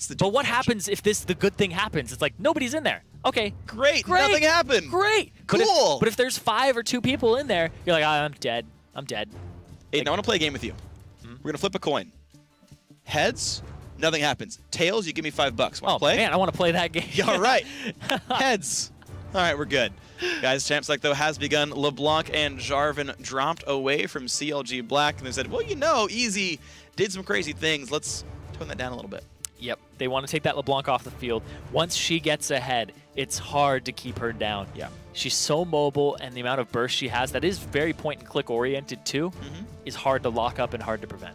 But what happens if the good thing happens? It's like, nobody's in there. Okay. Great. Nothing happened. Great. Cool. But if there's 5 or 2 people in there, you're like, I'm dead. I'm dead. Hey, like, now I want to play a game with you. We're going to flip a coin. Heads, nothing happens. Tails, you give me $5. Want to play? Man, I want to play that game. Yeah, all right. Heads. All right, we're good. Guys, Champ Select, though, has begun. LeBlanc and Jarvan dropped away from CLG Black, and they said, well, you know, Easy did some crazy things. Let's tone that down a little bit. Yep, they want to take that LeBlanc off the field. Once she gets ahead, it's hard to keep her down. Yeah. She's so mobile, and the amount of burst she has, that is very point-and-click oriented too, is hard to lock up and hard to prevent.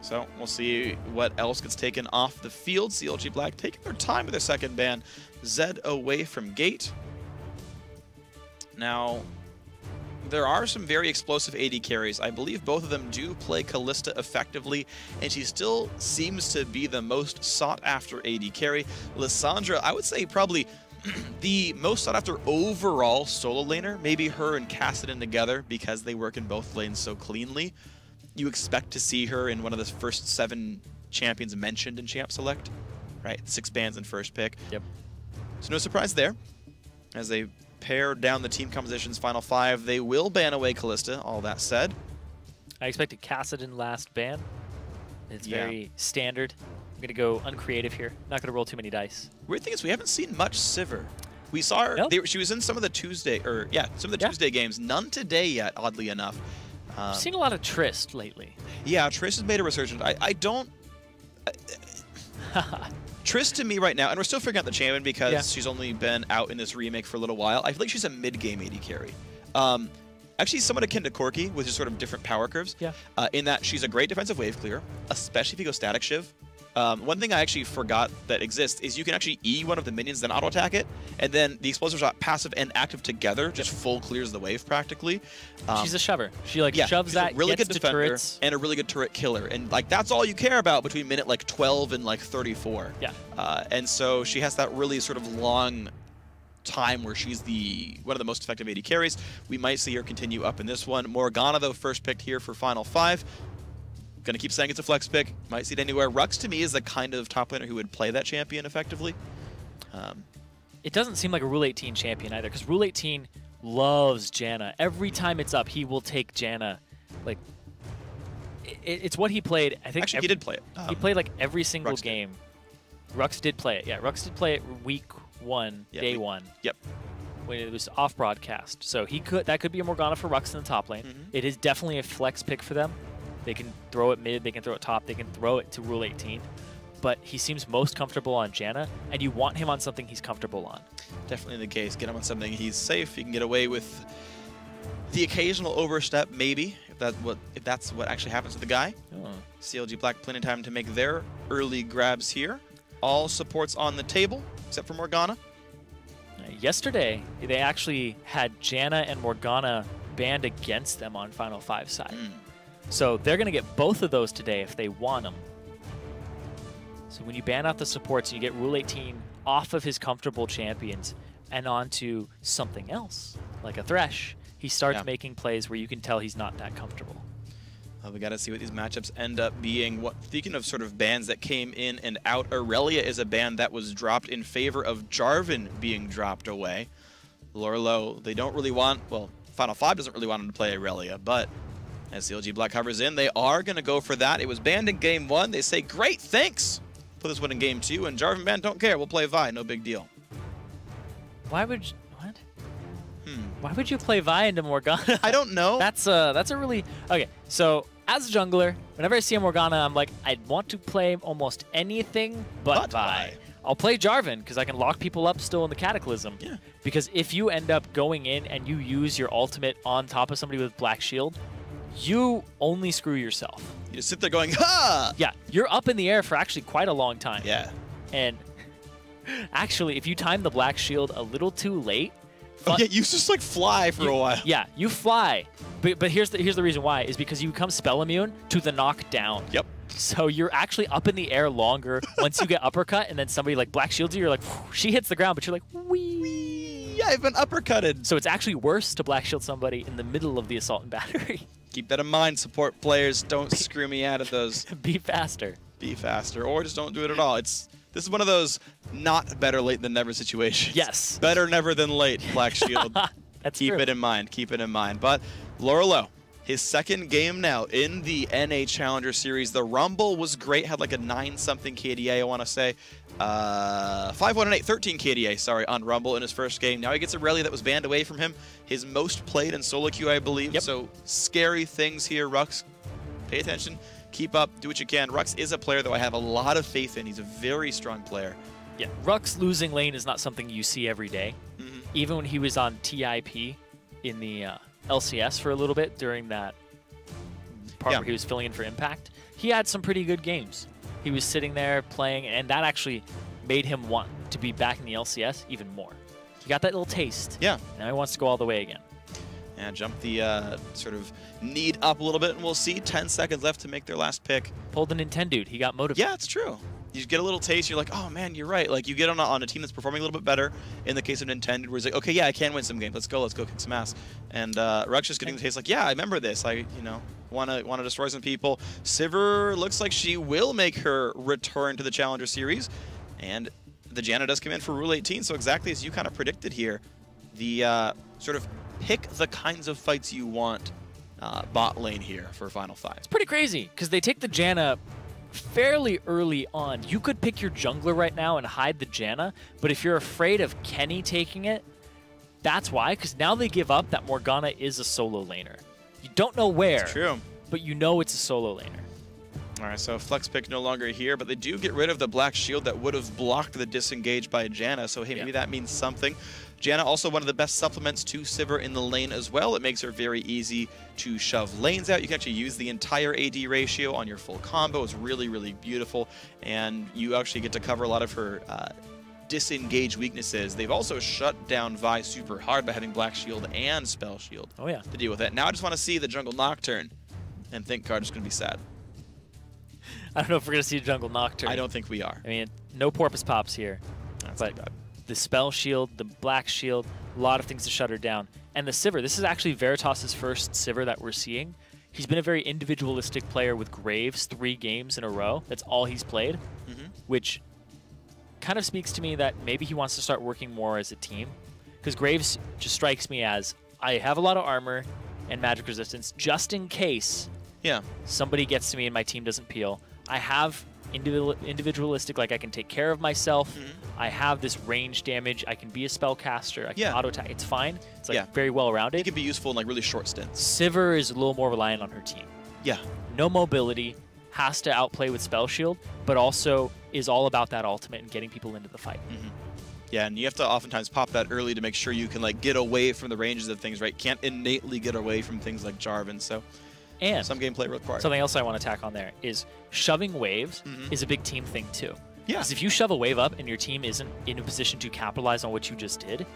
So we'll see what else gets taken off the field. CLG Black taking their time with their second ban. Zed away from Gate. Now, there are some very explosive AD carries. I believe both of them do play Kalista effectively, and she still seems to be the most sought-after AD carry. Lissandra, I would say probably the most sought-after overall solo laner. Maybe her and Kassadin together, because they work in both lanes so cleanly. You expect to see her in one of the first 7 champions mentioned in Champ Select, right? 6 bans in first pick. Yep. So no surprise there. As they pare down the team composition's final 5, they will ban away Kalista, all that said. I expected Kassadin last ban. It's very standard. I'm going to go uncreative here. Not going to roll too many dice. Weird thing is we haven't seen much Sivir. We saw her, she was in some of the Tuesday, Tuesday games. None today yet, oddly enough. I've seen a lot of Trist lately. Yeah, Trist has made a resurgence. I don't... Trist to me right now, and we're still figuring out the champion because she's only been out in this remake for a little while. I feel like she's a mid-game AD carry. Actually, somewhat akin to Corki, with just sort of different power curves. Yeah. In that she's a great defensive wave clear, especially if you go static shiv. One thing I actually forgot that exists is you can actually E one of the minions, then auto-attack it, and then the explosive shot, passive and active together, just full clears the wave practically. She's a shover. She like shoves that, really gets good to defender turrets. And a really good turret killer. And like that's all you care about between minute like 12 and like 34. Yeah. And so she has that really sort of long time where she's one of the most effective AD carries. We might see her continue up in this one. Morgana, though, first picked here for final 5. Gonna keep saying it's a flex pick. Might see it anywhere. Rux, to me, is the kind of top laner who would play that champion effectively. It doesn't seem like a Rule 18 champion either, because Rule 18 loves Janna. Every time it's up, he will take Janna. Like, it's what he played. I think actually, he did play it. He played like every single Rux game. Rux did play it. Yeah, Rux did play it week 1, day 1. Yep. When it was off broadcast, so that could be a Morgana for Rux in the top lane. It is definitely a flex pick for them. They can throw it mid, they can throw it top, they can throw it to Rule 18. But he seems most comfortable on Janna, and you want him on something he's comfortable on. Definitely the case. Get him on something he's safe. He can get away with the occasional overstep, maybe, if that's what actually happens to the guy. CLG Black plenty of time to make their early grabs here. All supports on the table, except for Morgana. Yesterday, they actually had Janna and Morgana banned against them on Final 5 side. So they're going to get both of those today if they want them. So when you ban out the supports, you get Rule 18 off of his comfortable champions and onto something else, like a Thresh. He starts making plays where you can tell he's not that comfortable. We got to see what these matchups end up being. Speaking of sort of bans that came in and out, Aurelia is a ban that was dropped in favor of Jarvan being dropped away. Lorlo, they don't really want, well, Final 5 doesn't really want him to play Aurelia, but as CLG Black covers in, they are going to go for that. It was banned in Game 1. They say, great, thanks. Put this one in Game 2, and Jarvan ban, don't care. We'll play Vi, no big deal. Why would you, what? Why would you play Vi into Morgana? I don't know. That's a really, okay, so as a jungler, whenever I see a Morgana, I'm like, I'd want to play almost anything but Vi. I'll play Jarvan because I can lock people up still in the Cataclysm. Yeah. Because if you end up going in and you use your ultimate on top of somebody with Black Shield, you only screw yourself. You just sit there going, ha! Yeah, you're up in the air for actually quite a long time. Yeah. And actually, if you time the Black Shield a little too late... yeah, you just like fly for a while. Yeah, you fly. But here's the reason why, is because you become spell immune to the knockdown. Yep. So you're actually up in the air longer once you get uppercut, and then somebody like Black Shields you, you're like, she hits the ground, but you're like, wee. Yeah, I've been uppercutted. So it's actually worse to Black Shield somebody in the middle of the assault and battery. Keep that in mind, support players. Don't screw me out of those. Be faster. be faster, or just don't do it at all. This is one of those not better late than never situations. Yes. Better never than late, Black Shield. That's Keep true. it in mind. Keep it in mind. But Lorelo, his second game now in the NA Challenger Series. The Rumble was great. Had like a 9-something KDA, I want to say. 5-1-8, 13 KDA, sorry, on Rumble in his first game. Now he gets a rally that was banned away from him. His most played in solo queue, I believe. Yep. So scary things here, Rux. Pay attention. Keep up. Do what you can. Rux is a player, though, I have a lot of faith in. He's a very strong player. Yeah, Rux losing lane is not something you see every day. Even when he was on TIP in the LCS for a little bit during that part where he was filling in for Impact, he had some pretty good games. He was sitting there playing, and that actually made him want to be back in the LCS even more. He got that little taste. Yeah. Now he wants to go all the way again. And jump the sort of need up a little bit, and we'll see. 10 seconds left to make their last pick. Pulled the Nintendo. He got motivated. Yeah, it's true. You get a little taste, you're like, oh man, you're right. Like, you get on a team that's performing a little bit better. In the case of Nintendo, where he's like, okay, yeah, I can win some games. Let's go kick some ass. And Rux just getting the taste, like, yeah, I remember this. I, want to destroy some people. Sivir looks like she will make her return to the Challenger Series, and the Janna does come in for Rule 18. So exactly as you kind of predicted here, the sort of pick the kinds of fights you want bot lane here for Final 5. It's pretty crazy because they take the Janna fairly early on. You could pick your jungler right now and hide the Janna, but if you're afraid of Kenny taking it, that's why, because now they give up that Morgana is a solo laner. You don't know where, True. but you know it's a solo laner. All right, so flex pick no longer here, but they do get rid of the black shield that would have blocked the disengage by Janna, so hey, maybe that means something. Janna also one of the best supplements to Sivir in the lane as well. It makes her very easy to shove lanes out. You can actually use the entire AD ratio on your full combo. It's really, really beautiful, and you actually get to cover a lot of her disengage weaknesses. They've also shut down Vi super hard by having Black Shield and Spell Shield to deal with it. Now I just want to see the Jungle Nocturne, and think Card is going to be sad. I don't know if we're going to see a Jungle Nocturne. I don't think we are. I mean, no Porpoise Pops here. That's but the Spell Shield, the Black Shield, a lot of things to shut her down. And the Sivir, this is actually Veritas' first Sivir that we're seeing. He's been a very individualistic player with Graves 3 games in a row. That's all he's played, which kind of speaks to me that maybe he wants to start working more as a team. Because Graves just strikes me as, I have a lot of armor and magic resistance just in case somebody gets to me and my team doesn't peel. I have individualistic, like I can take care of myself. I have this range damage. I can be a spellcaster. I can auto attack. It's fine. It's like very well rounded. It can be useful in like really short stints. Sivir is a little more reliant on her team. No mobility, has to outplay with Spell Shield, but also is all about that ultimate and getting people into the fight. Yeah, and you have to oftentimes pop that early to make sure you can like get away from the ranges of things, right? Can't innately get away from things like Jarvan, so and some gameplay required. Something else I want to tack on there is shoving waves is a big team thing too. Yeah. Because if you shove a wave up and your team isn't in a position to capitalize on what you just did,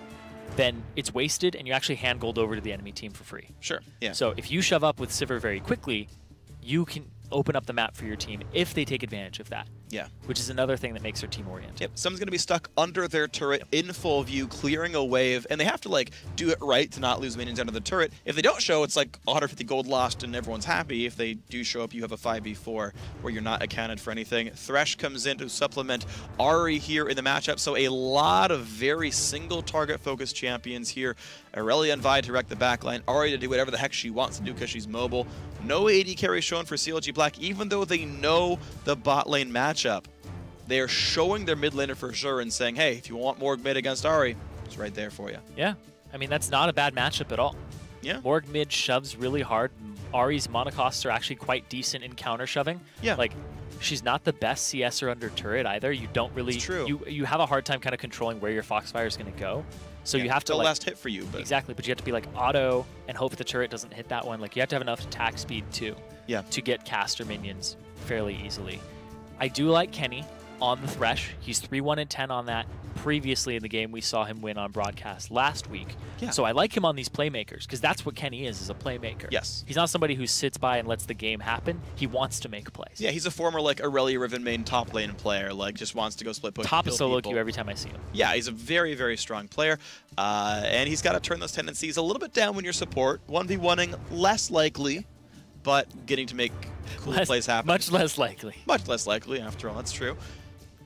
then it's wasted and you actually hand gold over to the enemy team for free. Sure, yeah. So if you shove up with Sivir very quickly, you can open up the map for your team if they take advantage of that. Yeah. Which is another thing that makes their team oriented. Yep, someone's going to be stuck under their turret in full view, clearing a wave, and they have to like do it right to not lose minions under the turret. If they don't show, it's like 150 gold lost and everyone's happy. If they do show up, you have a 5v4 where you're not accounted for anything. Thresh comes in to supplement Ahri here in the matchup, so a lot of very single target focused champions here. Aurelia and Vi to wreck the backline, Ahri to do whatever the heck she wants to do because she's mobile. No AD carry shown for CLG Black, even though they know the bot lane matchup. They are showing their mid laner for sure and saying, hey, if you want Morg mid against Ahri, it's right there for you. Yeah, I mean, that's not a bad matchup at all. Yeah. Morg mid shoves really hard. Ahri's monocosts are actually quite decent in counter shoving. Yeah. Like, she's not the best CSer under turret either. You don't really... It's true. You have a hard time kind of controlling where your Foxfire is going to go. So you have to, the like, last hit for you, but exactly. But you have to be like auto and hope the turret doesn't hit that one. Like, you have to have enough attack speed too. Yeah. To get caster minions fairly easily. I do like Kenny on the Thresh. He's 3-1-10 on that. Previously in the game, we saw him win on broadcast last week. Yeah. So I like him on these playmakers because that's what Kenny is a playmaker. Yes. He's not somebody who sits by and lets the game happen. He wants to make plays. Yeah, he's a former like Aurelia Riven main top lane player, like just wants to go split push. Top of solo queue every time I see him. Yeah, he's a very, very strong player. And he's got to turn those tendencies a little bit down when you're support. 1v1ing less likely, but getting to make cool plays happen. Much less likely. Much less likely, after all, that's true.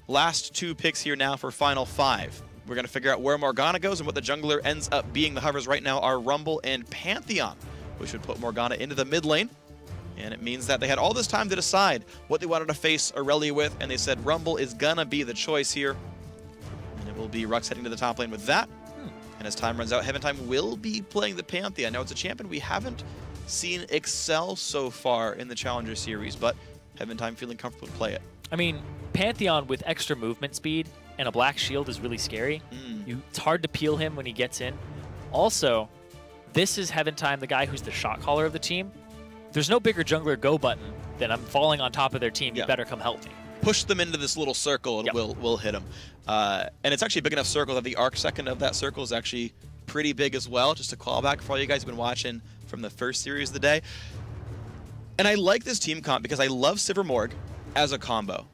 Last 2 picks here now for Final 5. We're going to figure out where Morgana goes and what the jungler ends up being. The hovers right now are Rumble and Pantheon, which would put Morgana into the mid lane. And it means that they had all this time to decide what they wanted to face Aurelia with, and they said Rumble is going to be the choice here. And it will be Rux heading to the top lane with that. And as time runs out, Heaventime will be playing the Pantheon. Now, it's a champion we haven't seen excel so far in the Challenger Series, but Heaventime feeling comfortable to play it. I mean, Pantheon with extra movement speed and a black shield is really scary. It's hard to peel him when he gets in. Also, this is Heaventime, the guy who's the shot caller of the team. There's no bigger jungler go button than I'm falling on top of their team. You better come help me. Push them into this little circle and we'll hit them. And it's actually a big enough circle that the arc second of that circle is actually pretty big as well. Just a callback for all you guys who've been watching from the first series of the day. And I like this team comp because I love Sivir Morg as a combo.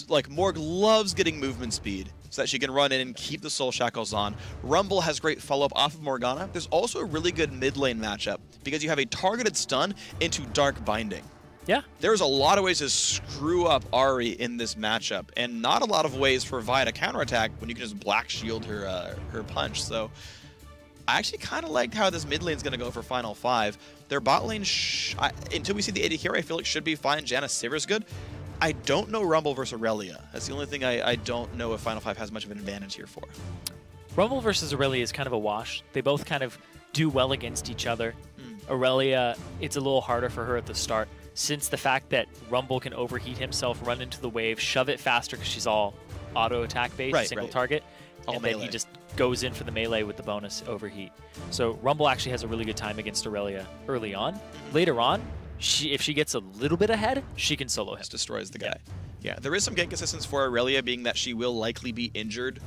Like, Morg loves getting movement speed so that she can run in and keep the Soul Shackles on. Rumble has great follow-up off of Morgana. There's also a really good mid lane matchup because you have a targeted stun into Dark Binding. Yeah. There's a lot of ways to screw up Ahri in this matchup, and not a lot of ways for Vi to counterattack when you can just black shield her punch. So I actually kind of liked how this mid lane's going to go for Final 5. Their bot lane, until we see the AD carry, I feel like should be fine. Janna Sivir's good. I don't know Rumble versus Aurelia. That's the only thing I don't know if Final 5 has much of an advantage here for. Rumble versus Aurelia is kind of a wash. They both kind of do well against each other. Aurelia, it's a little harder for her at the start, since the fact that Rumble can overheat himself, run into the wave, shove it faster because she's all auto attack based, single target, and then he just goes in for the melee with the bonus overheat. So Rumble actually has a really good time against Aurelia early on. Later on, if she gets a little bit ahead, she can solo him. Just destroys the guy. Yeah, there is some gank assistance for Aurelia, being that she will likely be injured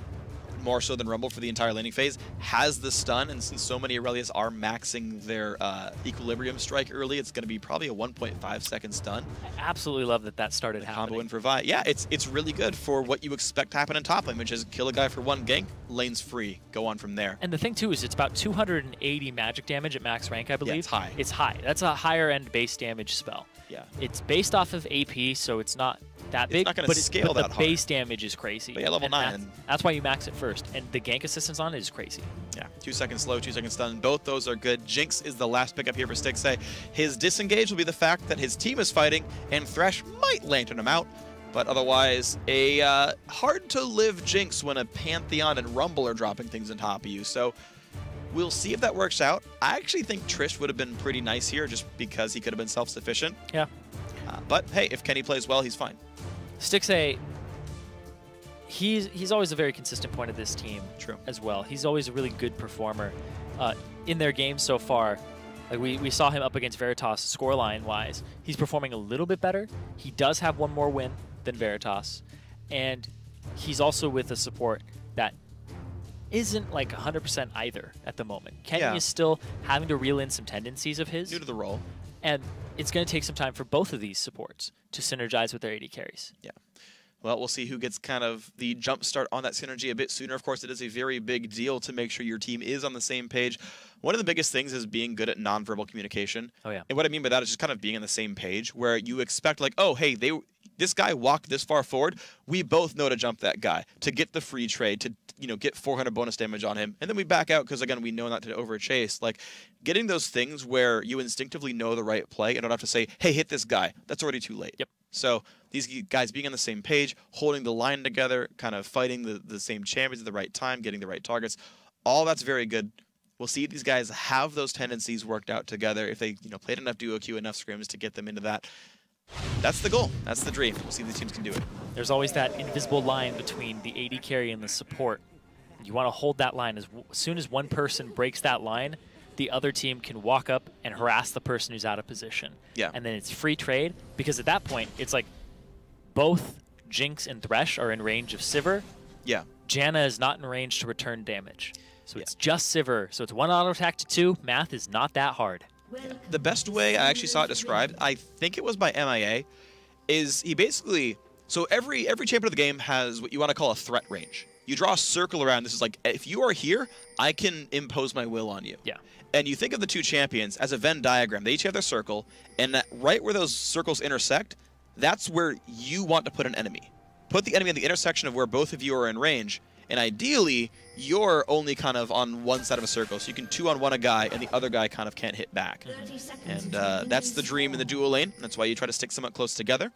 more so than Rumble for the entire laning phase, has the stun, and since so many Aurelias are maxing their equilibrium strike early, it's going to be probably a 1.5 second stun. I absolutely love that that started happening. Combo in for Vi. Yeah, it's really good for what you expect to happen in top lane, which is kill a guy for 1 gank, lane's free, go on from there. And the thing too is it's about 280 magic damage at max rank, I believe. Yeah, it's high. It's high. That's a higher end base damage spell. Yeah. It's based off of AP, so it's not that big, not going to scale that hard. The base damage is crazy. But yeah, level 9. That's why you max it first. And the gank assistance on it is crazy. Yeah, 2 seconds slow, 2 seconds stun. Both those are good. Jinx is the last pickup here for Stixxay. His disengage will be the fact that his team is fighting, and Thresh might lantern him out. But otherwise, a hard-to-live Jinx when a Pantheon and Rumble are dropping things on top of you. So we'll see if that works out. I actually think Trish would have been pretty nice here just because he could have been self-sufficient. Yeah. But hey, if Kenny plays well, he's fine. Stixxay, he's always a very consistent point of this team. True. As well. He's always a really good performer. In their games so far, like we saw him up against Veritas scoreline-wise. He's performing a little bit better. He does have one more win than Veritas. And he's also with a support that isn't like 100% either at the moment. Kenny is still having to reel in some tendencies of his. New to the role. And it's going to take some time for both of these supports to synergize with their AD carries. Yeah. Well, we'll see who gets kind of the jump start on that synergy a bit sooner. Of course, it is a very big deal to make sure your team is on the same page. One of the biggest things is being good at nonverbal communication. Oh, yeah. And what I mean by that is just kind of being on the same page, where you expect, like, oh, hey, this guy walked this far forward. We both know to jump that guy, to get the free trade, to get 400 bonus damage on him. And then we back out because, again, we know not to overchase. Like, getting those things where you instinctively know the right play and don't have to say, hey, hit this guy. That's already too late. Yep. So these guys being on the same page, holding the line together, kind of fighting the same champions at the right time, getting the right targets, all that's very good. We'll see if these guys have those tendencies worked out together, if they played enough duo queue, enough scrims to get them into that. That's the goal. That's the dream. We'll see if these teams can do it. There's always that invisible line between the AD carry and the support. You want to hold that line. As soon as one person breaks that line, the other team can walk up and harass the person who's out of position. Yeah. And then it's free trade, because at that point, it's like both Jinx and Thresh are in range of Sivir. Yeah. Janna is not in range to return damage. So it's just Sivir. So it's 1 auto attack to 2. Math is not that hard. The best way I actually saw it described, I think it was by MIA, is he basically... So every champion of the game has what you want to call a threat range. you draw a circle around. This is like, if you are here, I can impose my will on you. Yeah. And you think of the two champions as a Venn diagram. They each have their circle, and right where those circles intersect, that's where you want to put an enemy. Put the enemy at the intersection of where both of you are in range, and ideally, you're only kind of on one side of a circle, so you can 2-on-1 a guy, and the other guy kind of can't hit back. And that's the dream in the duo lane. That's why you try to stick somewhat close together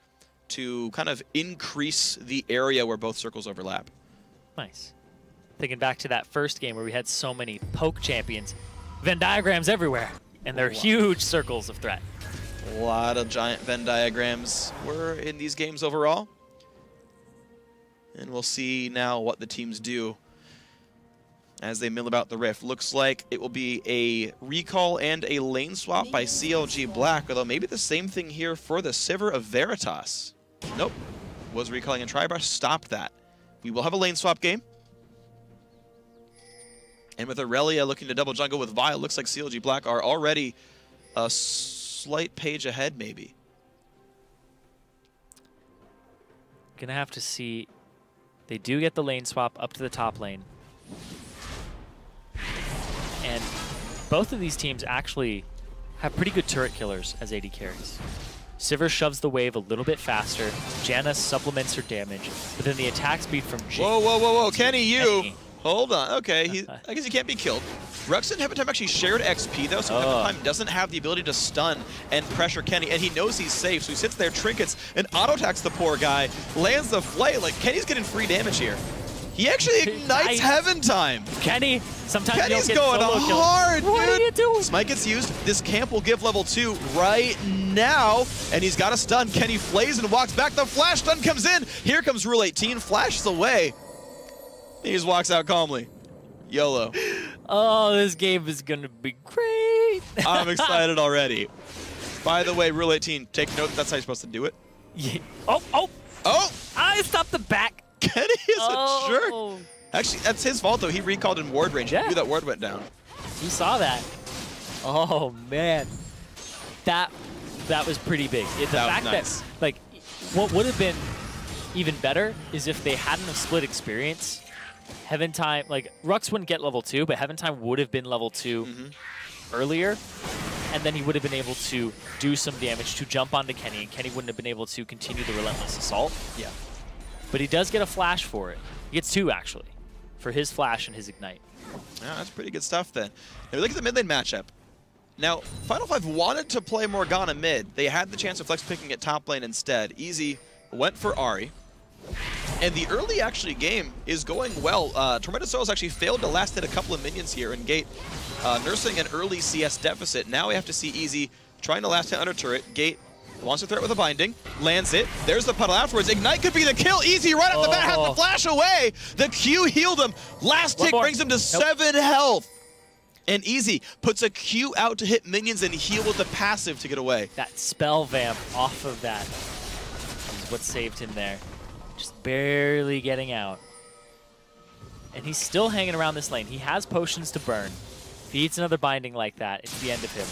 to kind of increase the area where both circles overlap. Nice. Thinking back to that first game where we had so many poke champions, Venn diagrams everywhere, and they're huge circles of threat. A lot of giant Venn diagrams were in these games overall. And we'll see now what the teams do as they mill about the rift. Looks like it will be a recall and a lane swap by CLG Black, although maybe the same thing here for the Sivir of Veritas. Nope. Was recalling and Tribrush. Stopped that. We will have a lane swap game. And with Aurelia looking to double jungle with Vi, looks like CLG Black are already a slight page ahead, maybe. Gonna have to see. They do get the lane swap up to the top lane. And both of these teams actually have pretty good turret killers as AD carries. Sivir shoves the wave a little bit faster. Janna supplements her damage. But then the attack speed from Jhin. Whoa, whoa, whoa, whoa. Kenny, you. Hold on. Okay, I guess he can't be killed. Rux and Heaventime actually shared XP, though, so Heaventime doesn't have the ability to stun and pressure Kenny, and he knows he's safe, so he sits there, trinkets, and auto-attacks the poor guy, lands the flail. Like, Kenny's getting free damage here. He actually ignites Heaventime. Kenny, sometimes Kenny's you don't get going solo hard, kills. What are you doing? Smite gets used. This camp will give level 2 right now, and he's got a stun. Kenny flays and walks back. The flash stun comes in. Here comes Rule 18, flashes away. He just walks out calmly. YOLO. Oh, this game is going to be great. I'm excited already. By the way, Rule 18, take note that's how you're supposed to do it. Yeah. Oh! I stopped the back. Kenny is a jerk. Actually, that's his fault, though. He recalled in ward range. He knew that ward went down. You saw that. Oh, man. That was pretty big. The fact that, like, what would have been even better is if they hadn't have split experience. Heaventime, like, Rux wouldn't get level 2, but Heaventime would have been level 2 earlier, and then he would have been able to do some damage to jump onto Kenny, and Kenny wouldn't have been able to continue the relentless assault. Yeah. But he does get a flash for it. He gets 2, actually, for his flash and his ignite. Yeah, that's pretty good stuff, then. Now, we look at the mid lane matchup. Now, Final 5 wanted to play Morgana mid. They had the chance of flex picking at top lane instead. Easy went for Ahri. And the early, actually, game is going well. Tormented Souls actually failed to last hit a couple of minions here in Gate, nursing an early CS deficit. Now we have to see Easy trying to last hit under turret. Gate wants to throw it with a binding, lands it. There's the puddle afterwards. Ignite could be the kill. Easy right off the bat, has the flash away. The Q healed him. Last tick brings him to 7 health. And Easy puts a Q out to hit minions and heal with the passive to get away. That spell vamp off of that is what saved him there. Just barely getting out. And he's still hanging around this lane. He has potions to burn. If he eats another binding like that, it's the end of him.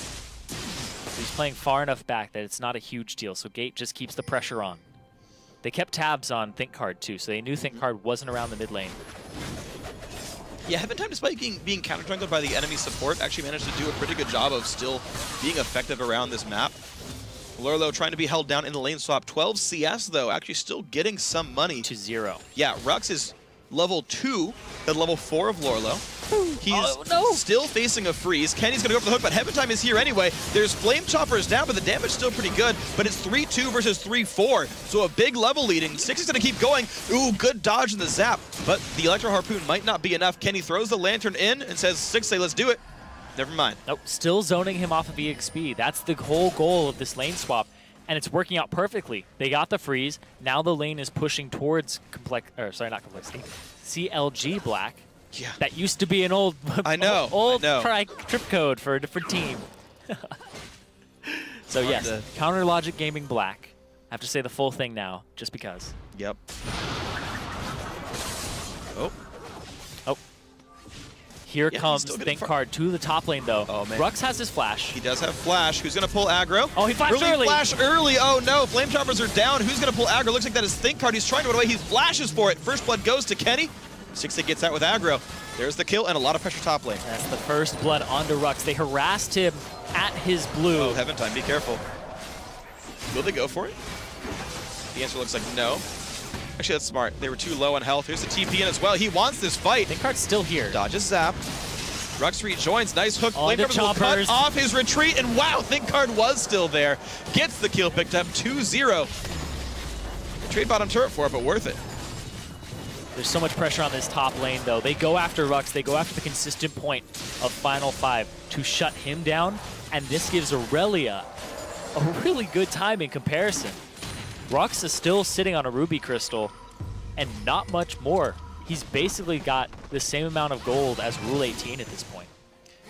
He's playing far enough back that it's not a huge deal, so Gate just keeps the pressure on. They kept tabs on ThinkCard too, so they knew ThinkCard wasn't around the mid lane. Yeah, Heaventime, despite being counter-jungled by the enemy support, actually managed to do a pretty good job of still being effective around this map. Lurlo trying to be held down in the lane swap. 12 CS, though, actually still getting some money. To 0. Yeah, Rux is level 2 at level 4 of Lurlo. He's still facing a freeze. Kenny's going to go for the hook, but Heaventime is here anyway. There's Flame Choppers down, but the damage is still pretty good. But it's 3-2 versus 3-4, so a big level leading. Six is going to keep going. Ooh, good dodge in the zap, but the Electro Harpoon might not be enough. Kenny throws the lantern in and says, Six, say, let's do it. Never mind. Nope, still zoning him off of EXP. That's the whole goal of this lane swap, and it's working out perfectly. They got the freeze. Now the lane is pushing towards CLG Black. Yeah. That used to be an old trip code for a different team. So yes, Counter Logic Gaming Black. I have to say the full thing now, just because. Yep. Here comes ThinkCard to the top lane, though. Oh, man. Rux has his flash. He does have flash. Who's going to pull aggro? Oh, he flashed early. Flash early. Oh, no. Flame Choppers are down. Who's going to pull aggro? Looks like that is ThinkCard. He's trying to run away. He flashes for it. First blood goes to Kenny. 6A gets out with aggro. There's the kill and a lot of pressure top lane. That's the first blood onto Rux. They harassed him at his blue. Oh, Heaven Time, be careful. Will they go for it? The answer looks like no. Actually, that's smart. They were too low on health. Here's the TP in as well. He wants this fight. Thinkard's still here. Dodges zap. Rux rejoins. Nice hook. On the choppers. Cut off his retreat. And wow, Thinkard was still there. Gets the kill picked up. 2-0. Trade bottom turret for it, but worth it. There's so much pressure on this top lane, though. They go after Rux. They go after the consistent point of Final 5 to shut him down. And this gives Aurelia a really good time in comparison. Rux is still sitting on a Ruby Crystal and not much more. He's basically got the same amount of gold as Rule 18 at this point.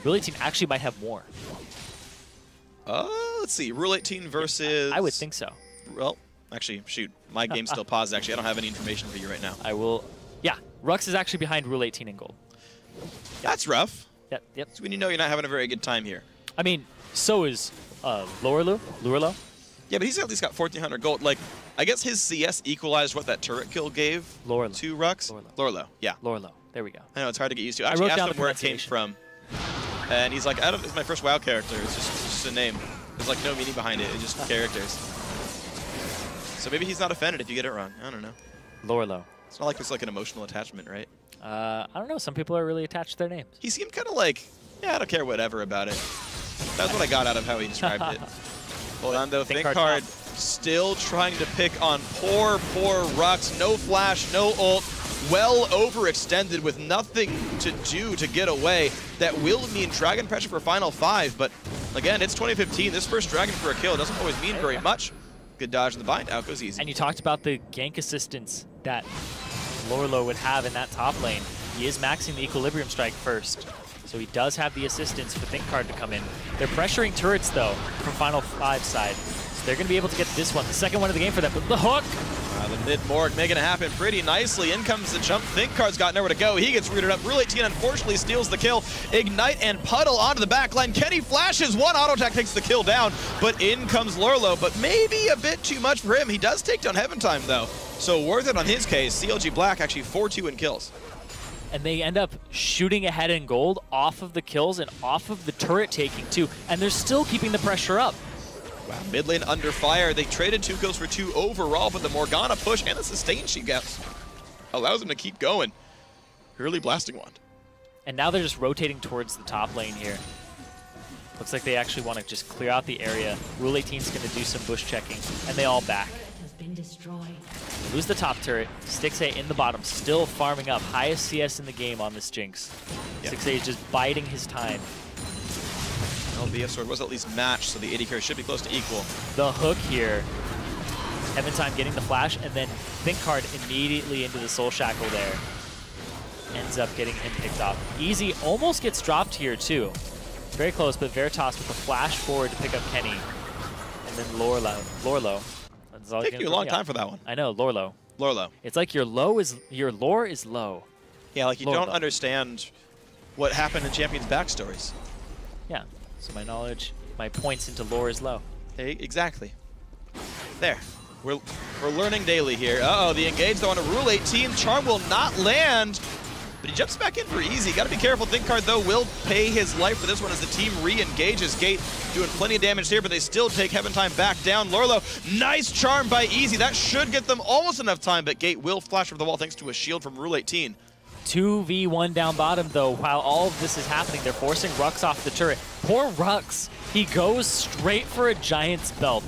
Rule 18 actually might have more. Let's see. Rule 18 versus... I would think so. Well, actually, shoot. My game's still paused, actually. I don't have any information for you right now. I will... Yeah, Rux is actually behind Rule 18 in gold. That's rough. Yep. That's when you know you're not having a very good time here. I mean, so is Lurlo. Yeah, but he's at least got 1,400 gold. Like, I guess his CS equalized what that turret kill gave to Rux. Lorlo, yeah. Lorlo, there we go. I know, it's hard to get used to. I wrote down him where it came from. And he's like, it's my first WoW character. It's just a name. There's like no meaning behind it. It's just characters. So maybe he's not offended if you get it wrong. I don't know. Lorlo. It's not like there's like an emotional attachment, right? I don't know. Some people are really attached to their names. He seemed kind of like, yeah, I don't care whatever about it. That's what I got out of how he described it. Hold on, though. Thinkard still trying to pick on poor Rux. No flash, no ult. Well overextended with nothing to do to get away. That will mean Dragon pressure for Final 5, but again, it's 2015. This first Dragon for a kill doesn't always mean very much. Good dodge in the bind. Out goes easy. And you talked about the gank assistance that Lorlo would have in that top lane. He is maxing the Equilibrium Strike first, so he does have the assistance for Thinkard to come in. They're pressuring turrets, though, from Final 5 side. So they're going to be able to get this one, the second one of the game for them. But the hook! The mid-morg making it happen pretty nicely. In comes the jump. Thinkard's got nowhere to go. He gets rooted up. Rule 18 unfortunately steals the kill. Ignite and Puddle onto the back line. Kenny flashes. One auto attack takes the kill down, but in comes Lorlo. But maybe a bit too much for him. He does take down Heaven Time, though. So worth it on his case. CLG Black actually 4-2 in kills. And they end up shooting ahead in gold off of the kills and off of the turret taking, too. And they're still keeping the pressure up. Wow, mid lane under fire. They traded 2 kills for 2 overall, but the Morgana push and the sustain she gets allows them to keep going. Early blasting wand. And now they're just rotating towards the top lane here. Looks like they actually want to just clear out the area. Rule 18's going to do some bush checking, and they all back. They lose the top turret. 6A in the bottom, still farming up. Highest CS in the game on this Jinx. Yep. 6A is just biding his time. LBF sword was at least matched, so the AD carry should be close to equal. The hook here. Heaven Time getting the flash, and then Thinkard immediately into the Soul Shackle there. Ends up getting him picked off. Easy almost gets dropped here, too. Very close, but Veritas with the flash forward to pick up Kenny. And then Lorlo. Took you a long time for that one. I know, Lorlo. It's like your lore is low. Yeah, like you don't understand what happened in Champions' backstories. Yeah. So my knowledge, my points into lore is low. Hey, exactly. There. We're learning daily here. Uh-oh, the engage though on a Rule 18. Charm will not land, but he jumps back in for easy. Got to be careful. Thinkard, though, will pay his life for this one as the team re-engages. Gate doing plenty of damage here, but they still take Heaven Time back down. Lorlo, nice charm by Easy. That should get them almost enough time, but Gate will flash over the wall thanks to a shield from Rule 18. 2v1 down bottom, though. While all of this is happening, they're forcing Rux off the turret. Poor Rux. He goes straight for a Giant's Belt.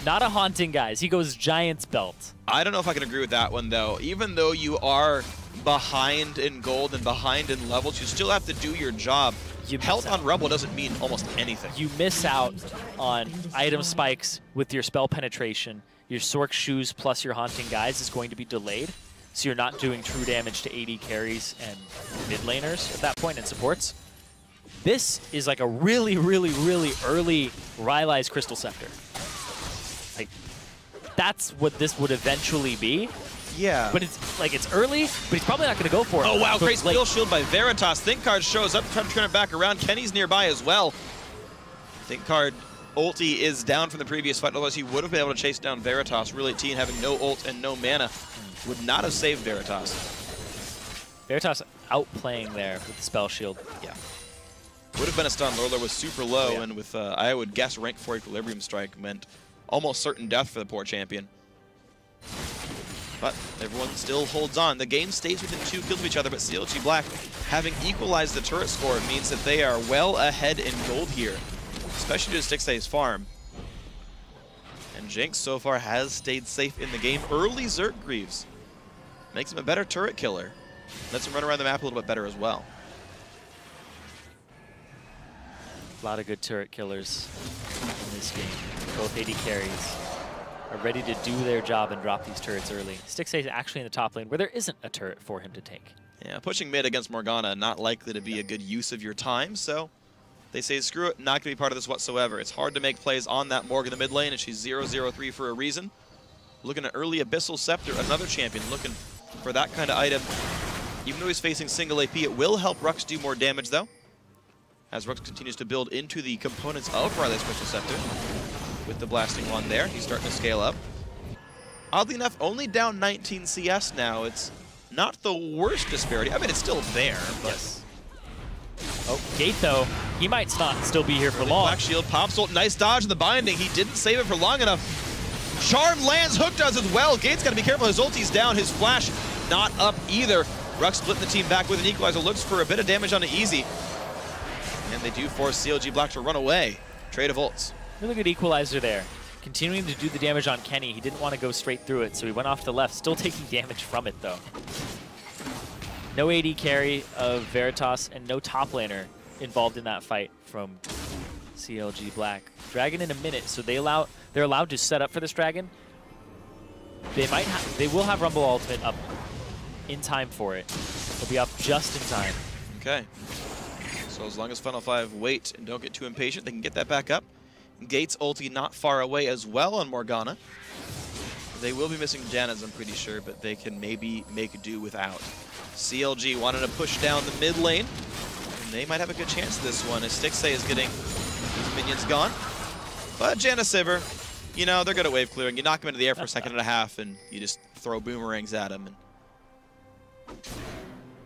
Not a Haunting, guys. He goes Giant's Belt. I don't know if I can agree with that one, though. Even though you are behind in gold and behind in levels, you still have to do your job. Health on Rebel doesn't mean almost anything. You miss out on item spikes with your spell penetration. Your Sork shoes plus your Haunting guys is going to be delayed. So you're not doing true damage to AD carries and mid laners at that point and supports. This is like a really, really, really early Rylai's Crystal Scepter. Like, that's what this would eventually be. Yeah. But it's like, it's early, but he's probably not going to go for it. Oh, wow. Great skill shield by Veritas. Thinkard shows up, trying to turn it back around. Kenny's nearby as well. Thinkard ulti is down from the previous fight, otherwise he would have been able to chase down Veritas. Rule 18 having no ult and no mana would not have saved Veritas. Veritas outplaying there with the spell shield. Yeah. Would have been a stun. Lorlo was super low, and with, I would guess, rank 4 Equilibrium Strike meant almost certain death for the poor champion. But everyone still holds on. The game stays within 2 kills of each other, but CLG Black, having equalized the turret score, means that they are well ahead in gold here, especially to Stixay's farm. And Jinx so far has stayed safe in the game. Early Zerg Greaves makes him a better turret killer. Lets him run around the map a little bit better as well. A lot of good turret killers in this game. Both AD carries are ready to do their job and drop these turrets early. Stixay is actually in the top lane where there isn't a turret for him to take. Yeah, pushing mid against Morgana, not likely to be a good use of your time, so they say screw it, not going to be part of this whatsoever. It's hard to make plays on that Morg in the mid lane, and she's 0-0-3 for a reason. Looking at early Abyssal Scepter, another champion looking for that kind of item. Even though he's facing single AP, it will help Rux do more damage, though, as Rux continues to build into the components of Riley's Crystal Scepter. With the blasting one there, he's starting to scale up. Oddly enough, only down 19 CS now. It's not the worst disparity. I mean, it's still there, but... Yes. Oh, Gate, though, he might not still be here for long. Black Shield, Pops ult, nice dodge in the binding. He didn't save it for long enough. Charm lands, Hook does as well. Gate's got to be careful. His ulti's down, his flash not up either. Rux splitting the team back with an equalizer, looks for a bit of damage on it easy. And they do force CLG Black to run away. Trade of ults. Really good equalizer there. Continuing to do the damage on Kenny. He didn't want to go straight through it, so he went off to the left, still taking damage from it, though. No AD carry of Veritas and no top laner involved in that fight from CLG Black. Dragon in a minute, so they're allowed to set up for this dragon. They will have Rumble Ultimate up in time for it. They'll be up just in time. Okay. So as long as Final 5 wait and don't get too impatient, they can get that back up. Gates ulti not far away as well on Morgana. They will be missing Janaz, I'm pretty sure, but they can maybe make do without. CLG wanted to push down the mid lane, and they might have a good chance this one as Stixay is getting his minions gone. But Janaz Sivir, you know, they're good at wave clearing. You knock them into the air for a second and a half, and you just throw boomerangs at them. And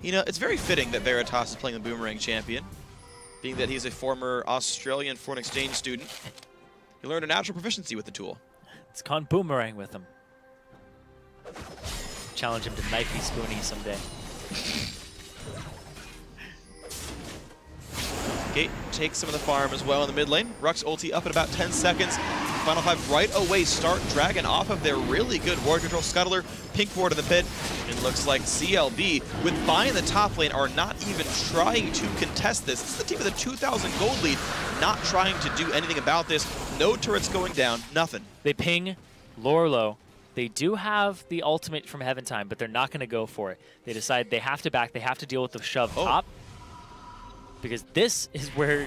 you know, it's very fitting that Veritas is playing the Boomerang champion, being that he's a former Australian foreign exchange student. He learned a natural proficiency with the tool. It's gone Boomerang with him. Challenge him to knifey spoony someday. Gate takes some of the farm as well in the mid lane. Rux ulti up in about 10 seconds. Final 5 right away start Dragon off of their really good ward control. Scuttler, pink ward in the pit. It looks like CLB, with Bai in the top lane, are not even trying to contest this. This is the team with a 2,000 gold lead, not trying to do anything about this. No turrets going down, nothing. They ping Lorlo. They do have the ultimate from Heaven Time, but they're not going to go for it. They decide they have to back, they have to deal with the shove top. Because this is where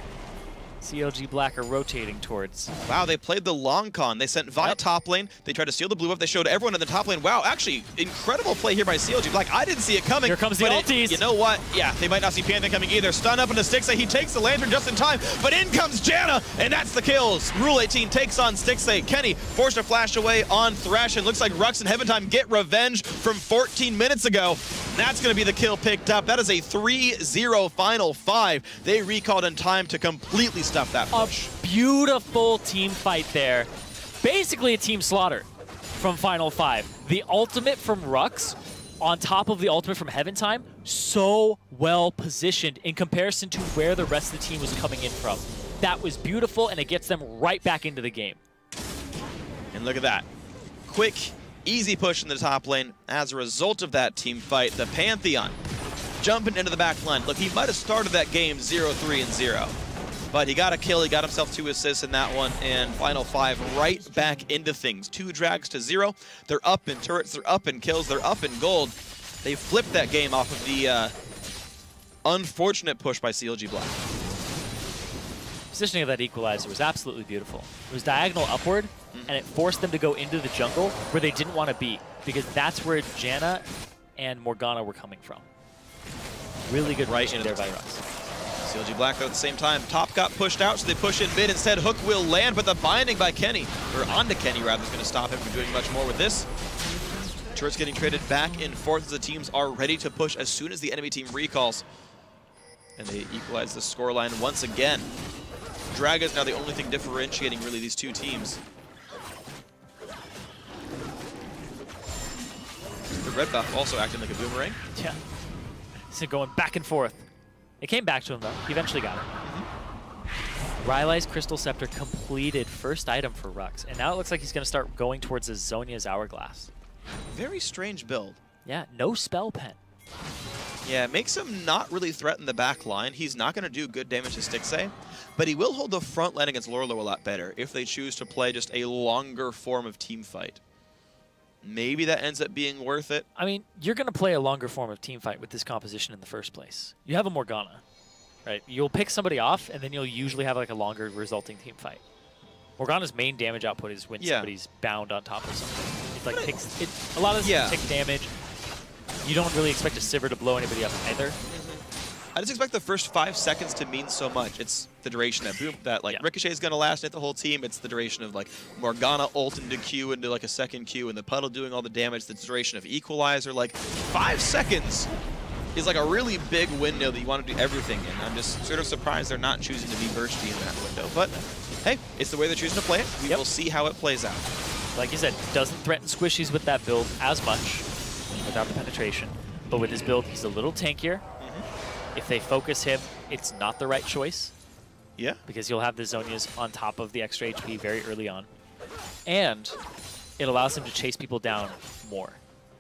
CLG Black are rotating towards. Wow, they played the long con. They sent Vi top lane. They tried to steal the blue buff. They showed everyone in the top lane. Wow, actually, incredible play here by CLG Black. I didn't see it coming. Here comes the ultis. You know what? Yeah, they might not see Panther coming either. Stun up into Stixay. He takes the lantern just in time, but in comes Janna, and that's the kills. Rule 18 takes on Stixay. Kenny forced a flash away on Thresh, and looks like Rux and Heaven Time get revenge from 14 minutes ago. That's going to be the kill picked up. That is a 3-0 Final 5. They recalled in time to completely stuff that push. A beautiful team fight there. Basically a team slaughter from Final 5. The ultimate from Rux on top of the ultimate from Heaven Time, so well positioned in comparison to where the rest of the team was coming in from. That was beautiful, and it gets them right back into the game. And look at that. Quick, easy push in the top lane. As a result of that team fight, the Pantheon jumping into the back line. Look, he might have started that game 0-3-0, but he got a kill. He got himself 2 assists in that one, and Final 5 right back into things. 2 drags to 0. They're up in turrets, they're up in kills, they're up in gold. They flipped that game off of the unfortunate push by CLG Black. Positioning of that equalizer was absolutely beautiful. It was diagonal upward, and it forced them to go into the jungle where they didn't want to be, because that's where Janna and Morgana were coming from. Really good right in there by Rux. CLG Black, though, at the same time, top got pushed out, so they push in mid. Instead, Hook will land, but the binding by Kenny, or onto Kenny rather, is going to stop him from doing much more with this. Turrets getting traded back and forth as the teams are ready to push as soon as the enemy team recalls. And they equalize the scoreline once again. Dragon's now the only thing differentiating really these two teams. The red buff also acting like a boomerang. Yeah. So going back and forth. It came back to him though. He eventually got it. Rylai's Crystal Scepter completed first item for Rux, and now it looks like he's going to start going towards his Zhonya's Hourglass. Very strange build. Yeah, no spell pen. Yeah, it makes him not really threaten the back line. He's not going to do good damage to Stixxay, but he will hold the front line against Lorlo a lot better if they choose to play just a longer form of team fight. Maybe that ends up being worth it. I mean, you're going to play a longer form of team fight with this composition in the first place. You have a Morgana, right? You'll pick somebody off, and then you'll usually have like a longer resulting team fight. Morgana's main damage output is when somebody's bound on top of something. It like takes a lot of this tick damage. You don't really expect a Sivir to blow anybody up either. I just expect the first 5 seconds to mean so much. It's the duration that Ricochet is going to last hit the whole team. It's the duration of like Morgana ult into Q into like a second Q and the puddle doing all the damage. The duration of Equalizer. Like 5 seconds is like a really big window that you want to do everything in. I'm just sort of surprised they're not choosing to be bursty in that window. But hey, it's the way they're choosing to play it. We will see how it plays out. Like you said, doesn't threaten squishies with that build as much without the penetration. But with his build, he's a little tankier. If they focus him, it's not the right choice. Yeah. Because you'll have the Zhonya's on top of the extra HP very early on. And it allows him to chase people down more.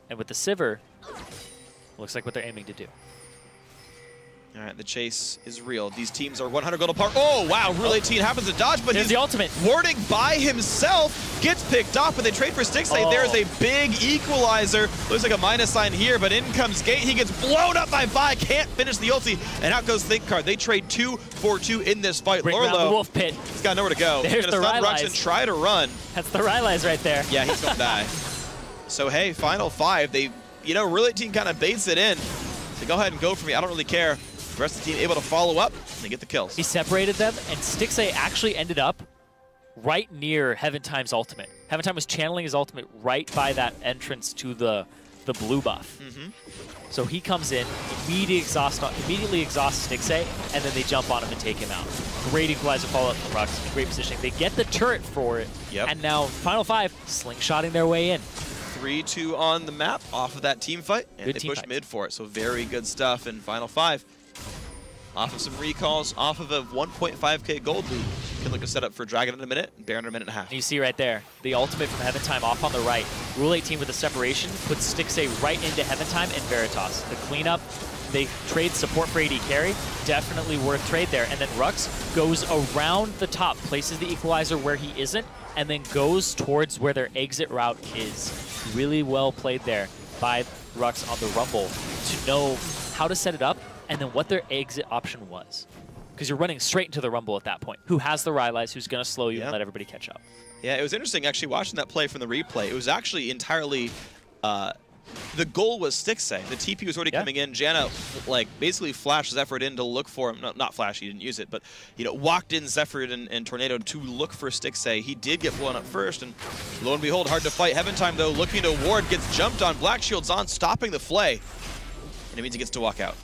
And with the Sivir, looks like what they're aiming to do. All right, the chase is real. These teams are 100 gold apart. Oh, wow, Rule 18 happens to dodge, but here's he's the ultimate. Warding by himself, gets picked off, but they trade for Stixxay. There's a big equalizer. Looks like a minus sign here, but in comes Gate. He gets blown up by Vi, can't finish the ulti, and out goes Think Card. They trade 2 for 2 in this fight. Bring around the Wolf Pit. He's got nowhere to go. There's he's gonna stun Rux and try to run. That's the Rylai's right there. Yeah, he's gonna die. So hey, final 5. They, Rule 18 kind of baits it in. So go ahead and go for me. I don't really care. The rest of the team able to follow up and they get the kills. He separated them, and Stixxay actually ended up right near Heaven Time's ultimate. Heaven Time was channeling his ultimate right by that entrance to the blue buff. So he comes in, immediately exhausts Stixxay, and then they jump on him and take him out. Great equalizer follow-up from Rux, great positioning. They get the turret for it, and now final 5, slingshotting their way in. 3-2 on the map off of that team fight, and they push mid for it. So very good stuff in final 5. Off of some recalls, off of a 1.5k gold loot. Can look a setup for Dragon in a minute, and Baron in a minute and a half. You see right there, the ultimate from Heaven Time off on the right. Rule 18 with the separation puts Stixxay right into Heaven Time and Veritas. The cleanup, they trade support for AD carry. Definitely worth trade there. And then Rux goes around the top, places the equalizer where he isn't, and then goes towards where their exit route is. Really well played there by Rux on the Rumble to know how to set it up and then what their exit option was. Because you're running straight into the Rumble at that point. Who has the Rylai's, who's going to slow you and let everybody catch up. Yeah, it was interesting actually watching that play from the replay. It was actually entirely, the goal was Stixxay. The TP was already coming in. Janna, basically flashed Zephyr in to look for him. No, not flash, he didn't use it, but, walked in Zephyr and Tornado to look for Stixxay. He did get blown up first, and lo and behold, hard to fight. Heaven Time, though, looking to ward, gets jumped on. Black Shield's on, stopping the flay. And it means he gets to walk out.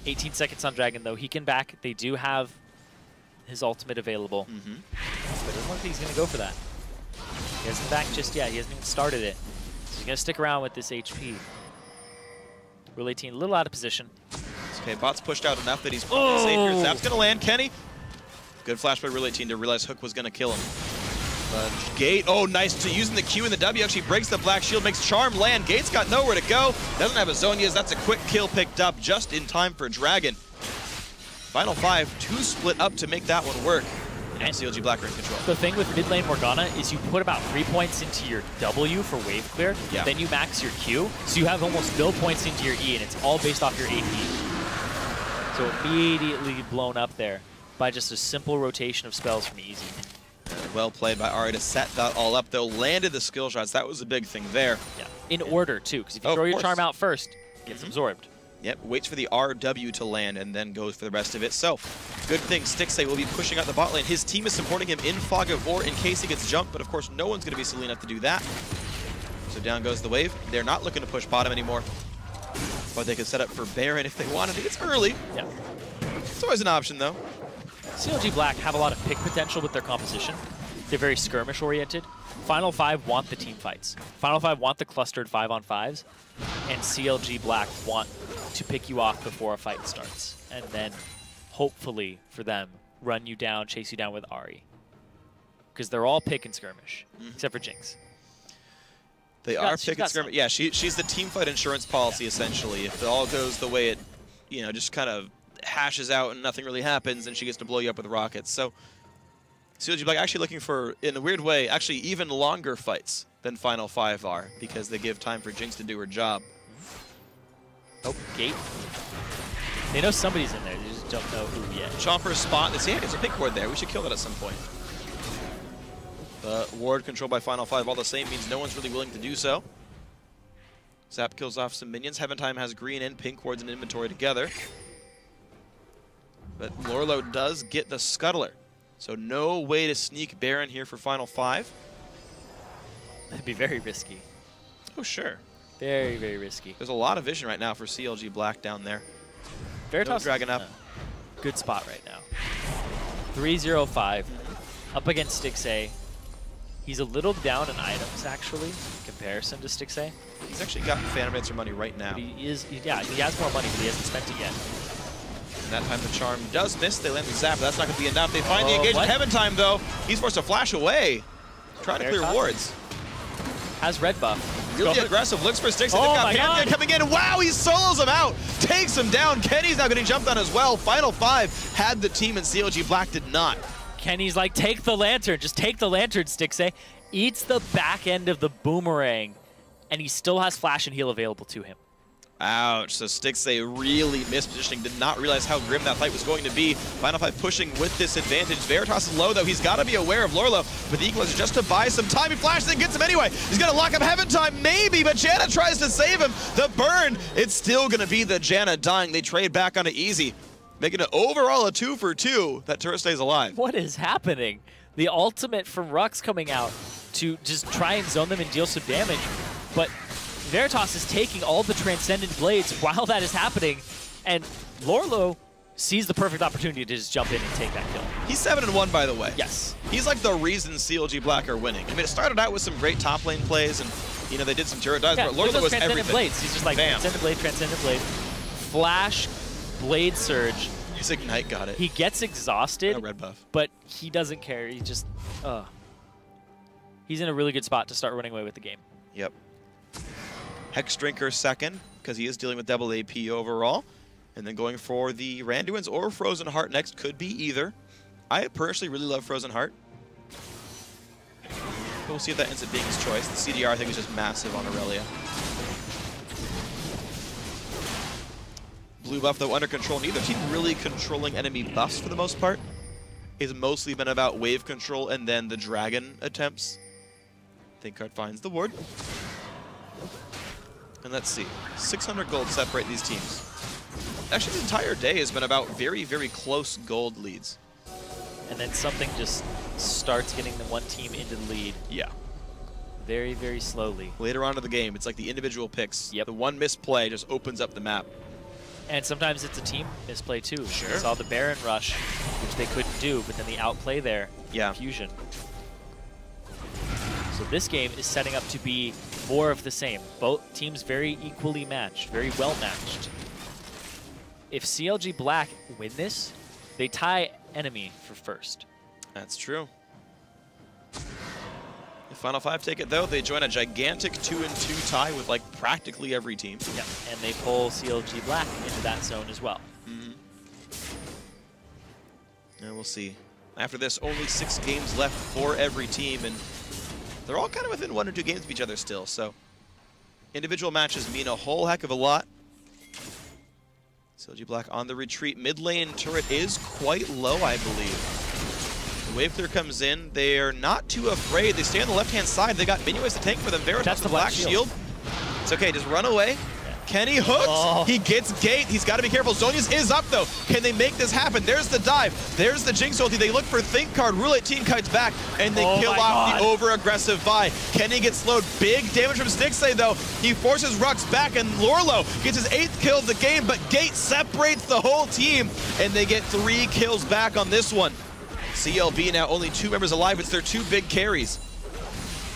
18 seconds on Dragon, though. He can back. They do have his ultimate available. But it doesn't look like he's going to go for that. He hasn't backed just yet. He hasn't even started it. So he's going to stick around with this HP. Rule 18, a little out of position. Okay, bot's pushed out enough that he's safe here. Zap's going to land. Kenny. Good flash by Rule 18 to realize Hook was going to kill him. Gate, nice to using the Q and the W, actually breaks the Black Shield, makes Charm land. Gate's got nowhere to go, doesn't have a Zhonya's. That's a quick kill picked up just in time for Dragon. Final 5, 2 split up to make that one work. And CLG Black in control. The thing with mid lane Morgana is you put about 3 points into your W for wave clear, then you max your Q, so you have almost no points into your E, and it's all based off your AP. So immediately blown up there by just a simple rotation of spells from Easy. Well played by Ari to set that all up, though. Landed the skill shots. That was a big thing there. Yeah, in order, too, because if you throw your charm out first, it gets absorbed. Yep, waits for the RW to land and then goes for the rest of it. So, good thing Stixxay will be pushing out the bot lane. His team is supporting him in Fog of War in case he gets jumped, but of course no one's going to be silly enough to do that. So So down goes the wave. They're not looking to push bottom anymore. But they could set up for Baron if they wanted. It's early. Yeah. It's always an option, though. CLG Black have a lot of pick potential with their composition. They're very skirmish-oriented. Final 5 want the team fights. Final 5 want the clustered 5-on-5s. And CLG Black want to pick you off before a fight starts. And then, hopefully, for them, run you down, chase you down with Ahri. Because they're all pick and skirmish, except for Jinx. They are pick and skirmish. Yeah, she's the team fight insurance policy, essentially. If it all goes the way it, you know, just kind of hashes out and nothing really happens, and she gets to blow you up with rockets. So CLG Black actually looking for, in a weird way, actually even longer fights than Final 5 are, because they give time for Jinx to do her job. Oh, gate. They know somebody's in there, they just don't know who yet. Chomper's spot. They say, hey, there's a pink ward there. We should kill that at some point. The ward controlled by Final 5 all the same means no one's really willing to do so. Zap kills off some minions. Heaventime has green and pink wards in inventory together. But Lorlo does get the Scuttler. So no way to sneak Baron here for Final 5. That'd be very risky. Oh, sure. Very, very risky. There's a lot of vision right now for CLG Black down there. Veritas Dragon up. Good spot right now. 3-0-5. Up against Stixxay. He's a little down in items, actually, in comparison to Stixxay. He's actually got Phantom Dancer money right now. But he has more money, but he hasn't spent it yet. And that time the charm does miss. They land the zap, but that's not going to be enough. They find the engagement. Heaventime, though. He's forced to flash away. Trying to clear wards. Has red buff. Really aggressive. Looks for Stixxay. They've got Pantheon coming in. Wow, he solos him out. Takes him down. Kenny's now getting jumped on as well. Final 5 had the team, and CLG Black did not. Kenny's like, take the lantern. Just take the lantern, Stixxay. Eats the back end of the boomerang, and he still has flash and heal available to him. Ouch. So Stixxay really mispositioning. Did not realize how grim that fight was going to be. Final 5 pushing with this advantage. Veritas is low, though. He's got to be aware of Lorlo. But the equalizer just to buy some time. He flashes and gets him anyway. He's going to lock up Heaventime, maybe, but Janna tries to save him. The burn. It's still going to be the Janna dying. They trade back onto easy, making it overall a 2 for 2. That turret stays alive. What is happening? The ultimate from Rux coming out to just try and zone them and deal some damage. But Veritas is taking all the Transcendent Blades while that is happening, and Lorlo sees the perfect opportunity to just jump in and take that kill. He's 7-1, by the way. Yes. He's like the reason CLG Black are winning. I mean, it started out with some great top lane plays, and, you know, they did some turret dives, but Lorlo was everything. Blades. He's just like, bam. Transcendent Blade. Flash, Blade Surge. His Ignite got it. He gets exhausted, no red buff, but he doesn't care. He just, he's in a really good spot to start running away with the game. Yep. Hex Drinker second, because he is dealing with double AP overall. And then going for the Randuin's or Frozen Heart next, could be either. I personally really love Frozen Heart. We'll see if that ends up being his choice. The CDR, I think, is just massive on Aurelia. Blue buff, though, under control. Neither team really controlling enemy buffs for the most part. It's mostly been about wave control and then the dragon attempts. Thinkcard finds the ward. And let's see. 600 gold separate these teams. Actually, the entire day has been about very, very close gold leads. And then something just starts getting the one team into the lead. Yeah. Very, very slowly. Later on in the game, it's like the individual picks. Yep. The one misplay just opens up the map. And sometimes it's a team misplay too. Sure. We saw the Baron rush, which they couldn't do, but then the outplay there. Yeah. Fusion. So this game is setting up to be more of the same. Both teams very equally matched, very well matched. If CLG Black win this, they tie enemy for first. That's true. If Final 5 take it, though, they join a gigantic 2-2 tie with, like, practically every team. Yeah, and they pull CLG Black into that zone as well. Mm-hmm. And we'll see. After this, only 6 games left for every team, and they're all kind of within 1 or 2 games of each other still, so individual matches mean a whole heck of a lot. CLG Black on the retreat. Mid lane turret is quite low, I believe. The wave clear comes in. They're not too afraid. They stay on the left-hand side. They got Minuets to tank for them. Veritas That's the black shield. It's okay. Just run away. Kenny hooks. Oh. He gets Gate. He's got to be careful. Zonius is up, though. Can they make this happen? There's the dive. There's the Jinx ulti. They look for Think Card. Roulette Team kites back, and they kill off the over-aggressive Vi. Kenny gets slowed. Big damage from Stixay, though. He forces Rux back, and Lorlo gets his 8th kill of the game, but Gate separates the whole team, and they get 3 kills back on this one. CLB now only 2 members alive. It's their 2 big carries.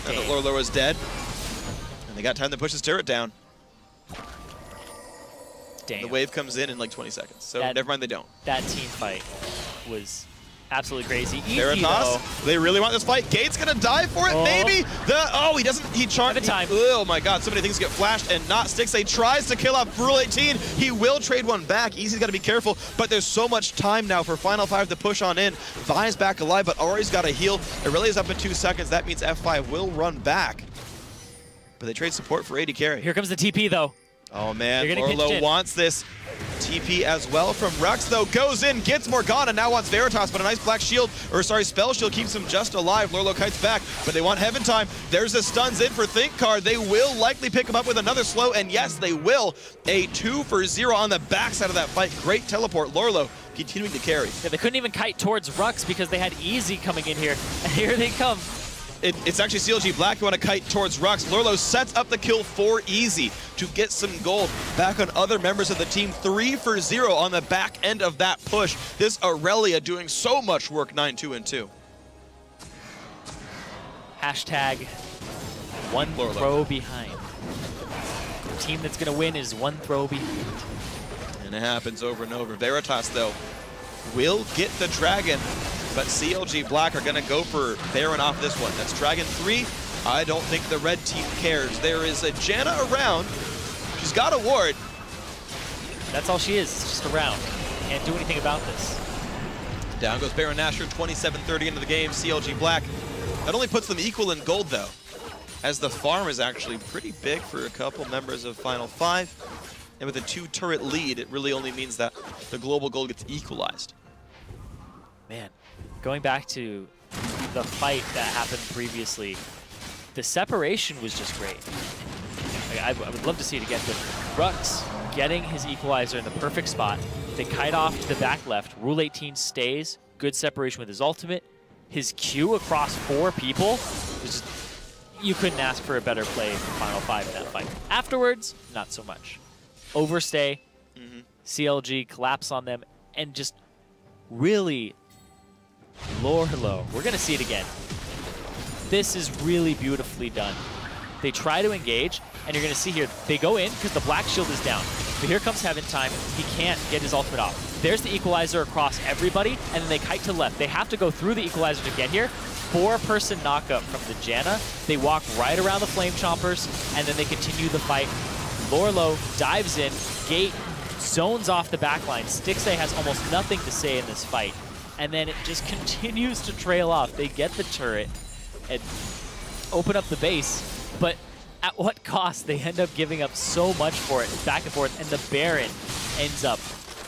Now that Lorlo is dead, and they got time to push his turret down. Damn. The wave comes in like 20 seconds, so never mind, they don't. That team fight was absolutely crazy. Veritas, they really want this fight. Gate's gonna die for it, maybe? He doesn't, he charged. Oh my god, so many things get flashed and not Stixay tries to kill off Rule 18. He will trade one back. Easy's gotta be careful, but there's so much time now for Final 5 to push on in. Vi's back alive, but Ori's gotta heal. Aurelia's up in 2 seconds. That means F5 will run back. But they trade support for AD carry. Here comes the TP though. Oh man, Orlo wants this. TP as well from Rux, though, goes in, gets Morgana, now wants Veritas, but a nice black shield, or sorry, spell shield keeps him just alive. Lorlo kites back, but they want Heaven Time. There's the stuns in for Think Card. They will likely pick him up with another slow, and yes, they will. A 2 for 0 on the backside of that fight. Great teleport. Lorlo continuing to carry. Yeah, they couldn't even kite towards Rux because they had Easy coming in here, and here they come. It's actually CLG Black who want to kite towards Rux. Lorlo sets up the kill for Easy to get some gold back on other members of the team. 3 for 0 on the back end of that push. This Aurelia doing so much work, 9-2-2. Hashtag one throw behind. The team that's going to win is 1 throw behind. And it happens over and over. Veritas, though, will get the Dragon, but CLG Black are going to go for Baron off this one. That's Dragon 3. I don't think the red team cares. There is a Janna around. She's got a ward. That's all she is, just around. Can't do anything about this. Down goes Baron Nashor, 27-30 into the game. CLG Black. That only puts them equal in gold, though, as the farm is actually pretty big for a couple members of Final 5. And with a 2-turret lead, it really only means that the global gold gets equalized. Man, going back to the fight that happened previously, the separation was just great. I would love to see it again, but Rux getting his equalizer in the perfect spot. They kite off to the back left. Rule 18 stays. Good separation with his ultimate. His Q across 4 people was just, you couldn't ask for a better play from Final 5 in that fight. Afterwards, not so much. Overstay, CLG collapse on them, and just really Lorlo. We're going to see it again. This is really beautifully done. They try to engage, and you're going to see here, they go in because the black shield is down. But here comes Heaven Time. He can't get his ultimate off. There's the equalizer across everybody, and then they kite to the left. They have to go through the equalizer to get here. 4-person knockup from the Janna. They walk right around the Flame Chompers, and then they continue the fight. Lorlo dives in. Gate zones off the backline. Stixay has almost nothing to say in this fight. And then it just continues to trail off. They get the turret and open up the base, but at what cost? They end up giving up so much for it, back and forth, and the Baron ends up.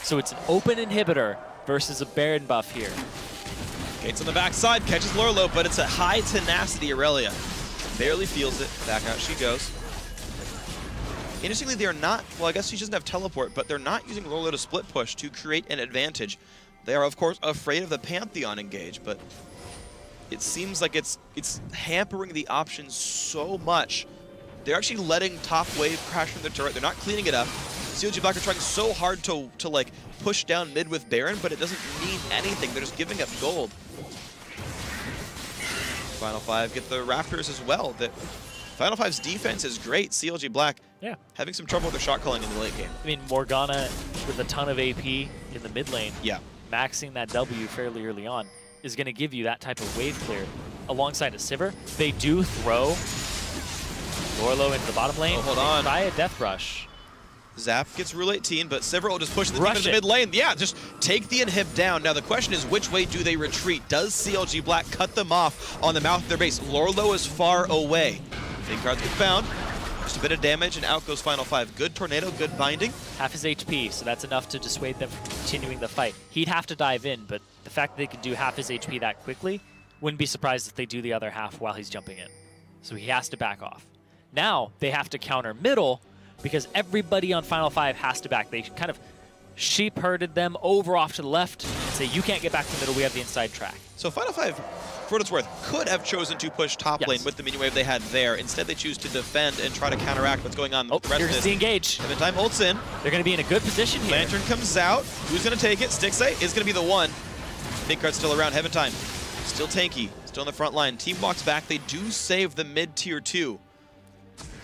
So it's an open inhibitor versus a Baron buff here. Gates on the backside, catches Lorlo, but it's a high tenacity Aurelia. Barely feels it, back out she goes. Interestingly, they're not, well, I guess she doesn't have teleport, but they're not using Lorlo to split push to create an advantage. They are, of course, afraid of the Pantheon engage, but it seems like it's hampering the options so much. They're actually letting top wave crash from the turret. They're not cleaning it up. CLG Black are trying so hard to like push down mid with Baron, but it doesn't mean anything. They're just giving up gold. Final 5 get the Raptors as well. Final 5's defense is great. CLG Black having some trouble with their shot calling in the late game. I mean, Morgana with a ton of AP in the mid lane, maxing that W fairly early on, is going to give you that type of wave clear alongside a Sivir. They do throw Lorlo into the bottom lane. Oh, hold on. Try a Death Rush. Zap gets Rule 18, but Sivir will just push the team into the mid lane. Yeah, just take the inhib down. Now the question is, which way do they retreat? Does CLG Black cut them off on the mouth of their base? Lorlo is far away. Big cards get found. Just a bit of damage, and out goes Final 5. Good tornado, good binding. Half his HP, so that's enough to dissuade them from continuing the fight. He'd have to dive in, but the fact that they can do half his HP that quickly, wouldn't be surprised if they do the other half while he's jumping in. So he has to back off. Now they have to counter middle, because everybody on Final 5 has to back. They kind of sheep herded them over off to the left and say, you can't get back to the middle, we have the inside track. So Final 5, for what it's worth, could have chosen to push top lane with the minion wave they had there. Instead, they choose to defend and try to counteract what's going on with the rest of this. Here's the engage. Eventime ults in. They're going to be in a good position here. Lantern comes out. Who's going to take it? Stixay is going to be the one. Big card's still around. Eventime still tanky, still on the front line. Team walks back. They do save the mid tier 2.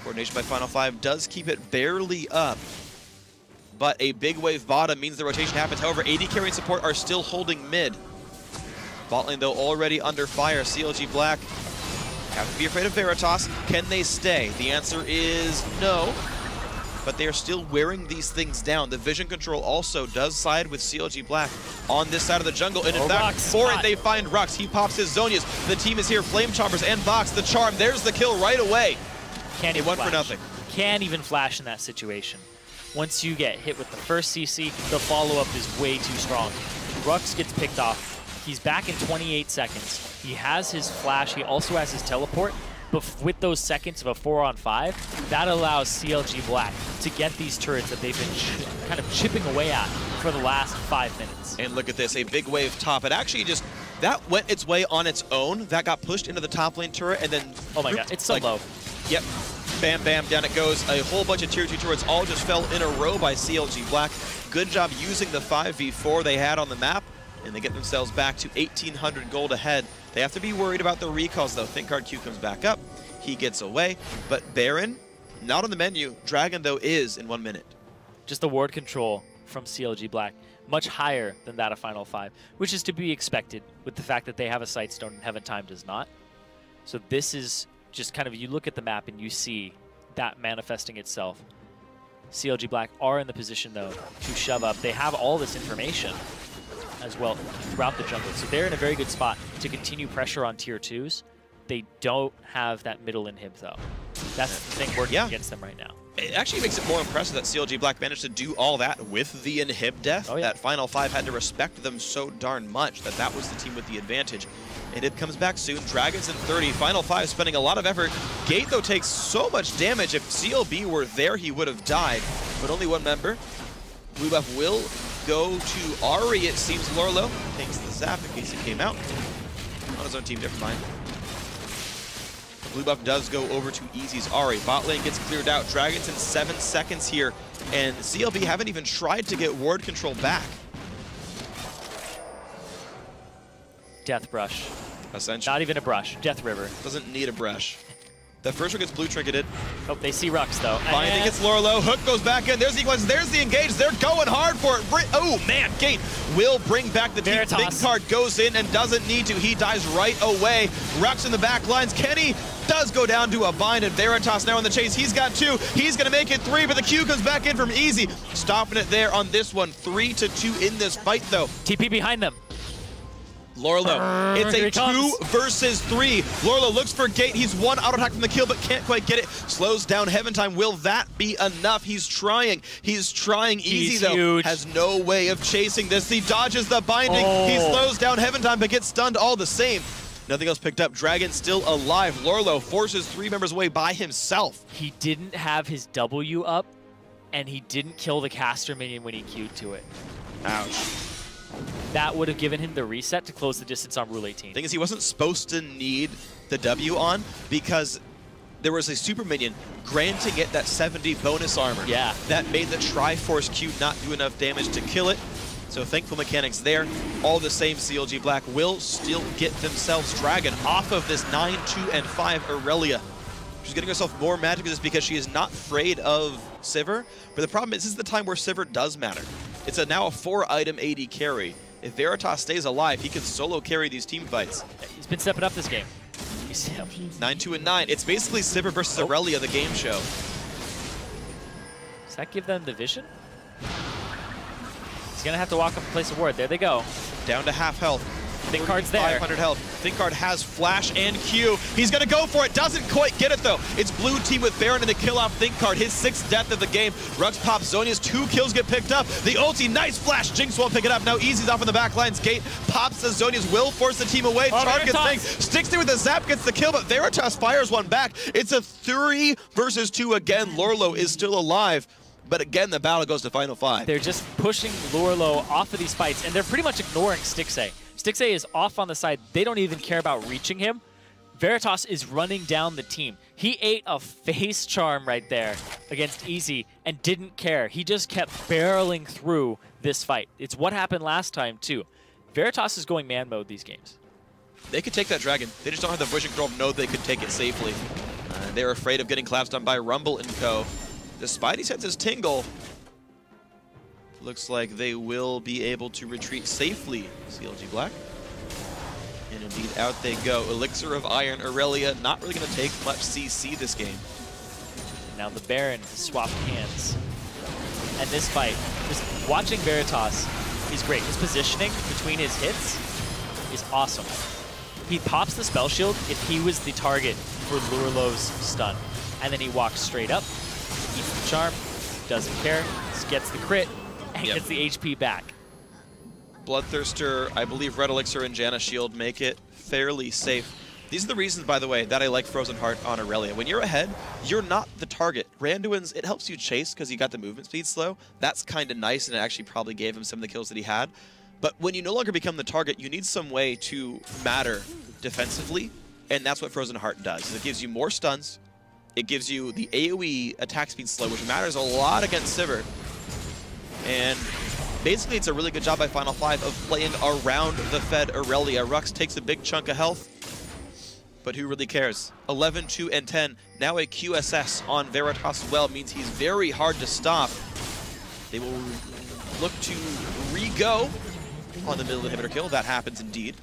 Coordination by Final 5 does keep it barely up. But a big wave bottom means the rotation happens. However, AD carry and support are still holding mid. Bot lane, though, already under fire. CLG Black have to be afraid of Veritas. Can they stay? The answer is no. But they are still wearing these things down. The vision control also does side with CLG Black on this side of the jungle. And in fact, for it, they find Rux. He pops his Zonias. The team is here. Flame Chompers and Vox. The charm. There's the kill right away. Can't even one flash. For nothing. Can't even flash in that situation. Once you get hit with the first CC, the follow-up is way too strong. Rux gets picked off. He's back in 28 seconds. He has his flash. He also has his teleport. But with those seconds of a 4-on-5, that allows CLG Black to get these turrets that they've been kind of chipping away at for the last 5 minutes. And look at this, a big wave top. It actually just, that went its way on its own. That got pushed into the top lane turret and then... Oh my god, it's so low. Yep. Bam, bam, down it goes. A whole bunch of tier 2 turrets all just fell in a row by CLG Black. Good job using the 5v4 they had on the map. And they get themselves back to 1,800 gold ahead. They have to be worried about the recalls, though. ThinkHard Q comes back up. He gets away. But Baron, not on the menu. Dragon, though, is in 1 minute. Just the ward control from CLG Black, much higher than that of Final 5, which is to be expected with the fact that they have a Sightstone and Eventime does not. So this is just kind of, you look at the map and you see that manifesting itself. CLG Black are in the position, though, to shove up. They have all this information as well throughout the jungle. So they're in a very good spot to continue pressure on tier 2s. They don't have that middle inhib, though. That's the thing working against them right now. It actually makes it more impressive that CLG Black managed to do all that with the inhib death. That Final 5 had to respect them so darn much that that was the team with the advantage. Inhib comes back soon. Dragons in 30. Final 5 spending a lot of effort. Gate, though, takes so much damage. If CLB were there, he would have died. But only one member. Blue buff will go to Ari, it seems. Lorlo takes the zap in case he came out. On his own team, never mind. Blue buff does go over to Easy's Ari. Bot lane gets cleared out. Dragons in 7 seconds here. And CLB haven't even tried to get ward control back. Death brush. Essentially. Not even a brush. Death river. Doesn't need a brush. The first one gets blue trinketed. Oh, they see Rux, though. Binding gets Lorlo. Hook goes back in. There's the equalizer. There's the engage. They're going hard for it. Oh, man. Gate will bring back the team. Big card goes in and doesn't need to. He dies right away. Rux in the back lines. Kenny does go down to a bind, and Veritas now in the chase. He's got 2. He's going to make it 3, but the Q comes back in from Easy. Stopping it there on this one. 3-2 in this fight, though. TP behind them. Lorlo, it's a 2 versus 3. Lorlo looks for Gate. He's one auto attack from the kill, but can't quite get it. Slows down Eventime. Will that be enough? He's trying. He's trying. Easy, though, huge. Has no way of chasing this. He dodges the binding. He slows down Eventime, but gets stunned all the same. Nothing else picked up. Dragon still alive. Lorlo forces 3 members away by himself. He didn't have his W up, and he didn't kill the caster minion when he queued to it. Ouch. That would have given him the reset to close the distance on Rule 18. Thing is, he wasn't supposed to need the W on because there was a super minion granting it that 70 bonus armor. Yeah. That made the Triforce Q not do enough damage to kill it. So thankful mechanics there. All the same, CLG Black will still get themselves Dragon off of this 9, 2, and 5 Aurelia. She's getting herself more magic with this because she is not afraid of Sivir. But the problem is, this is the time where Sivir does matter. It's now a 4-item AD carry. If Veritas stays alive, he can solo carry these team fights. He's been stepping up this game. 9, 2, and 9. It's basically Sivir versus Aurelia, the game show. Does that give them the vision? He's going to have to walk up and place a ward. There they go. Down to half health. ThinkCard's there. 500 health. ThinkCard has flash and Q. He's going to go for it. Doesn't quite get it, though. It's blue team with Baron and the kill off ThinkCard. His 6th death of the game. Rux pops Zhonya's 2 kills get picked up. The ulti, nice flash. Jinx won't pick it up. Now Easy's off in the back lines. Gate pops as Zhonya's will force the team away. Charm gets thing. Sticks there with the zap, gets the kill, but Veritas fires one back. It's a 3 versus 2 again. Lorlo is still alive. But again, the battle goes to Final 5. They're just pushing Lorlo off of these fights, and they're pretty much ignoring Stixxay. Stixxay is off on the side. They don't even care about reaching him. Veritas is running down the team. He ate a face charm right there against Easy and didn't care. He just kept barreling through this fight. It's what happened last time, too. Veritas is going man mode these games. They could take that dragon. They just don't have the vision control to know they could take it safely. They're afraid of getting collapsed on by Rumble and co. The Spidey senses tingle. Looks like they will be able to retreat safely. CLG Black. And indeed, out they go. Elixir of Iron, Aurelia, not really going to take much CC this game. Now the Baron has swapped hands. And this fight, just watching Veritas is great. His positioning between his hits is awesome. He pops the spell shield if he was the target for Lurlo's stun. And then he walks straight up, eats the charm, doesn't care, gets the crit, and gets the HP back. Bloodthirster, I believe Red Elixir and Janna Shield make it fairly safe. These are the reasons, by the way, that I like Frozen Heart on Aurelia. When you're ahead, you're not the target. Randuin's, it helps you chase because you got the movement speed slow. That's kind of nice, and it actually probably gave him some of the kills that he had. But when you no longer become the target, you need some way to matter defensively, and that's what Frozen Heart does. It gives you more stuns. It gives you the AoE attack speed slow, which matters a lot against Sivir. And basically, it's a really good job by Final 5 of playing around the fed Aurelia. Rux takes a big chunk of health, but who really cares? 11, 2, and 10. Now a QSS on Veritas as well means he's very hard to stop. They will look to re-go on the middle inhibitor kill. That happens indeed.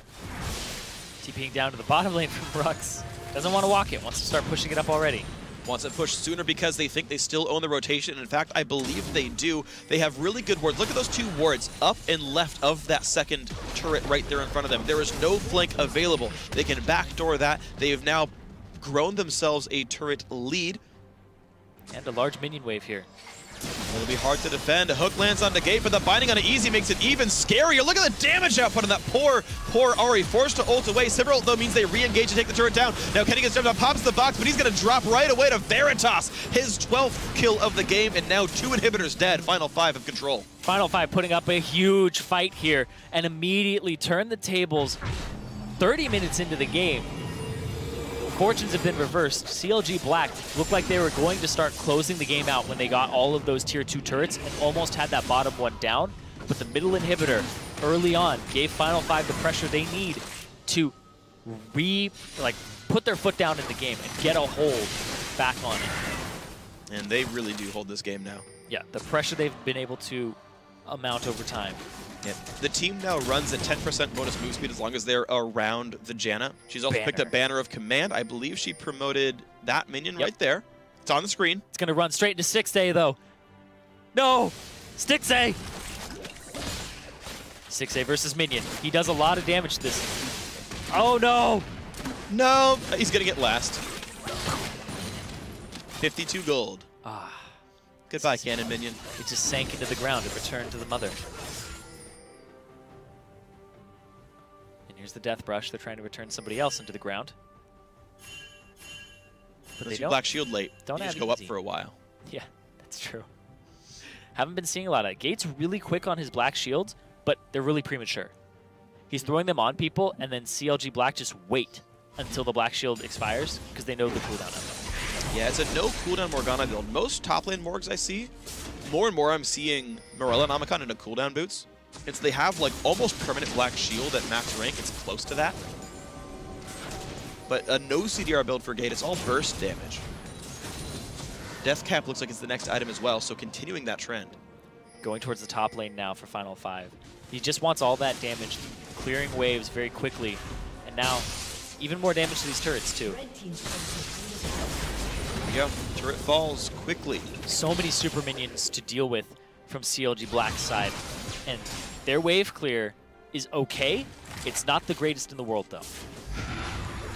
TPing down to the bottom lane from Rux. Doesn't want to walk it, wants to start pushing it up already. Wants it pushed sooner because they think they still own the rotation. In fact, I believe they do. They have really good wards. Look at those 2 wards up and left of that second turret right there in front of them. There is no flank available. They can backdoor that. They have now grown themselves a turret lead. And a large minion wave here. It'll be hard to defend. A hook lands on the gate, but the binding on it easy makes it even scarier. Look at the damage output on that poor Ahri. Forced to ult away. Sivir ult, though, means they re-engage to take the turret down. Now Kenny gets jumped on, pops the box, but he's going to drop right away to Veritas. His 12th kill of the game, and now 2 inhibitors dead. Final 5 of control. Final 5 putting up a huge fight here and immediately turn the tables 30 minutes into the game. Fortunes have been reversed. CLG Black looked like they were going to start closing the game out when they got all of those tier 2 turrets and almost had that bottom one down. But the middle inhibitor early on gave Final 5 the pressure they need to put their foot down in the game and get a hold back on it. And they really do hold this game now. Yeah, the pressure they've been able to amount over time. Yeah. The team now runs at 10% bonus move speed as long as they're around the Janna. She's also picked up Banner of Command. I believe she promoted that minion right there. It's on the screen. It's going to run straight into Stixxay, though. No! Stixxay! Stixxay versus minion. He does a lot of damage to this. Oh, no! No! He's going to get last. 52 gold. Ah. Goodbye, Cannon Minion. It just sank into the ground and returned to the mother. Here's the Death Brush. They're trying to return somebody else into the ground. But they don't. Black Shield late. Don't just go up for a while. Yeah, that's true. Haven't been seeing a lot of it. Gate's really quick on his Black Shields, but they're really premature. He's throwing them on people, and then CLG Black just wait until the Black Shield expires because they know the cooldown of it. Yeah, it's a no cooldown Morgana build. Most top lane Morgs I see, more and more I'm seeing Morella and Omicron into cooldown boots. And so they have like almost permanent Black Shield at max rank. It's close to that. But a no CDR build for Gate, it's all burst damage. Death Cap looks like it's the next item as well, so continuing that trend. Going towards the top lane now for Final 5. He just wants all that damage, clearing waves very quickly. And now, even more damage to these turrets too. There we go. Turret falls quickly. So many super minions to deal with from CLG Black's side. And their wave clear is okay, It's not the greatest in the world, though.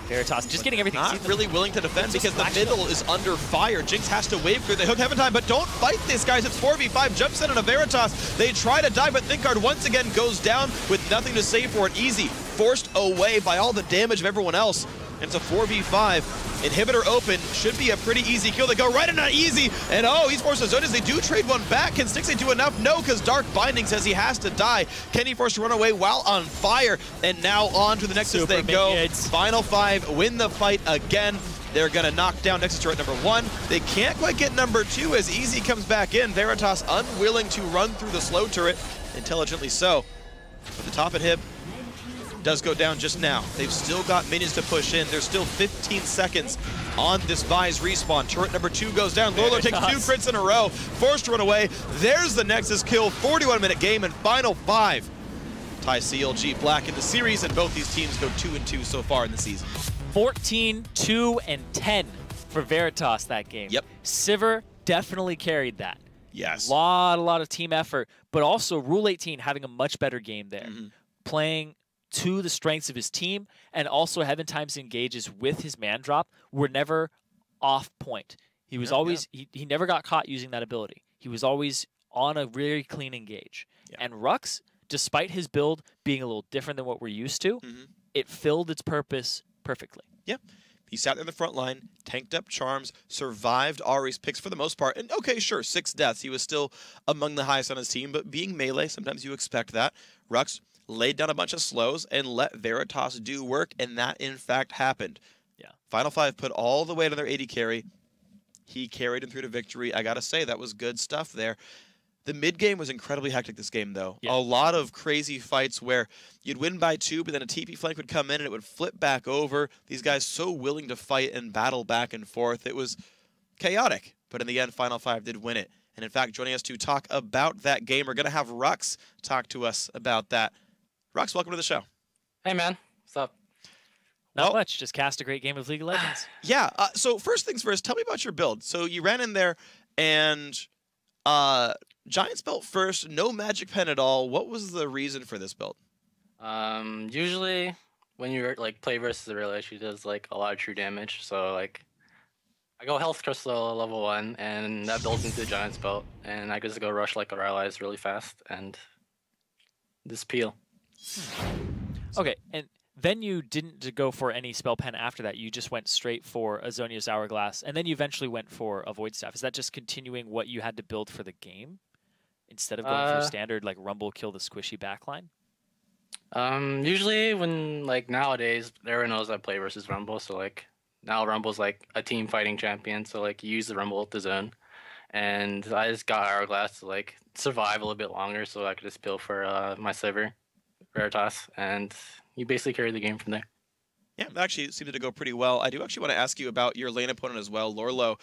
Veritas just getting everything. Not really willing to defend because the middle is under fire. Jinx has to wave through the hook heaven time, but don't fight this, guys. It's 4v5. Jumps in on a Veritas. They try to die, but Thinkard once again goes down with nothing to say for it. Easy, forced away by all the damage of everyone else. It's a 4v5. Inhibitor open, should be a pretty easy kill. They go right into easy, and oh, he's forced to zone as they do trade one back. Can Stixxay do enough? No, because Dark Binding says he has to die. Kenny forced to run away while on fire, and now on to the Nexus Super they go. minions. Final 5, win the fight again. They're gonna knock down Nexus turret number 1. They can't quite get number 2 as Easy comes back in. Veritas unwilling to run through the slow turret, intelligently so. But the top inhib does go down just now. They've still got minions to push in. There's still 15 seconds on this Vi's respawn. Turret number 2 goes down. Lolo takes 2 crits in a row, forced to run away. There's the Nexus kill, 41-minute game, and final 5 ties CLG Black in the series, and both these teams go 2-2 so far in the season. 14, 2, and 10 for Veritas that game. Yep. Sivir definitely carried that. Yes. A lot of team effort, but also Rule 18 having a much better game there. Playing to the strengths of his team, and also Heaven Times engages with his man drop were never off point. He was always, he never got caught using that ability. He was always on a really clean engage. And Rux, despite his build being a little different than what we're used to, it filled its purpose perfectly. Yeah. He sat in the front line, tanked up charms, survived Ahri's picks for the most part. And okay, sure, 6 deaths. He was still among the highest on his team, but being melee, sometimes you expect that. Rux laid down a bunch of slows and let Veritas do work, and that in fact happened. Yeah. Final 5 put all the weight on their AD carry. He carried him through to victory. I gotta say, that was good stuff there. The mid game was incredibly hectic this game, though. Yeah. A lot of crazy fights where you'd win by 2, but then a TP flank would come in and it would flip back over. These guys so willing to fight and battle back and forth. It was chaotic, but in the end, Final 5 did win it. And in fact, joining us to talk about that game, we're gonna have Rux talk to us about that. Rux, welcome to the show. Hey, man. What's up? Not much. Just cast a great game of League of Legends. Yeah. So first things first, tell me about your build. So you ran in there and Giants belt first, no magic pen at all. What was the reason for this build? Usually when you like play versus a real she does like a lot of true damage. So like I go health crystal level 1, and that builds into the Giants belt, and I just go rush like our allies really fast and just peel. Okay, and then you didn't go for any spell pen after that. You just went straight for Azonia's Hourglass, and then you eventually went for a Void Staff. Is that just continuing what you had to build for the game instead of going for standard like Rumble kill the squishy backline? Usually when like nowadays everyone knows I play versus Rumble, so like now Rumble's like a team fighting champion, so like you use the Rumble at the zone, and I just got Hourglass to like survive a little bit longer, so I could just peel for my Sivir, Veritas, and you basically carry the game from there. Yeah, it actually seemed to go pretty well. I do actually want to ask you about your lane opponent as well. Lorlo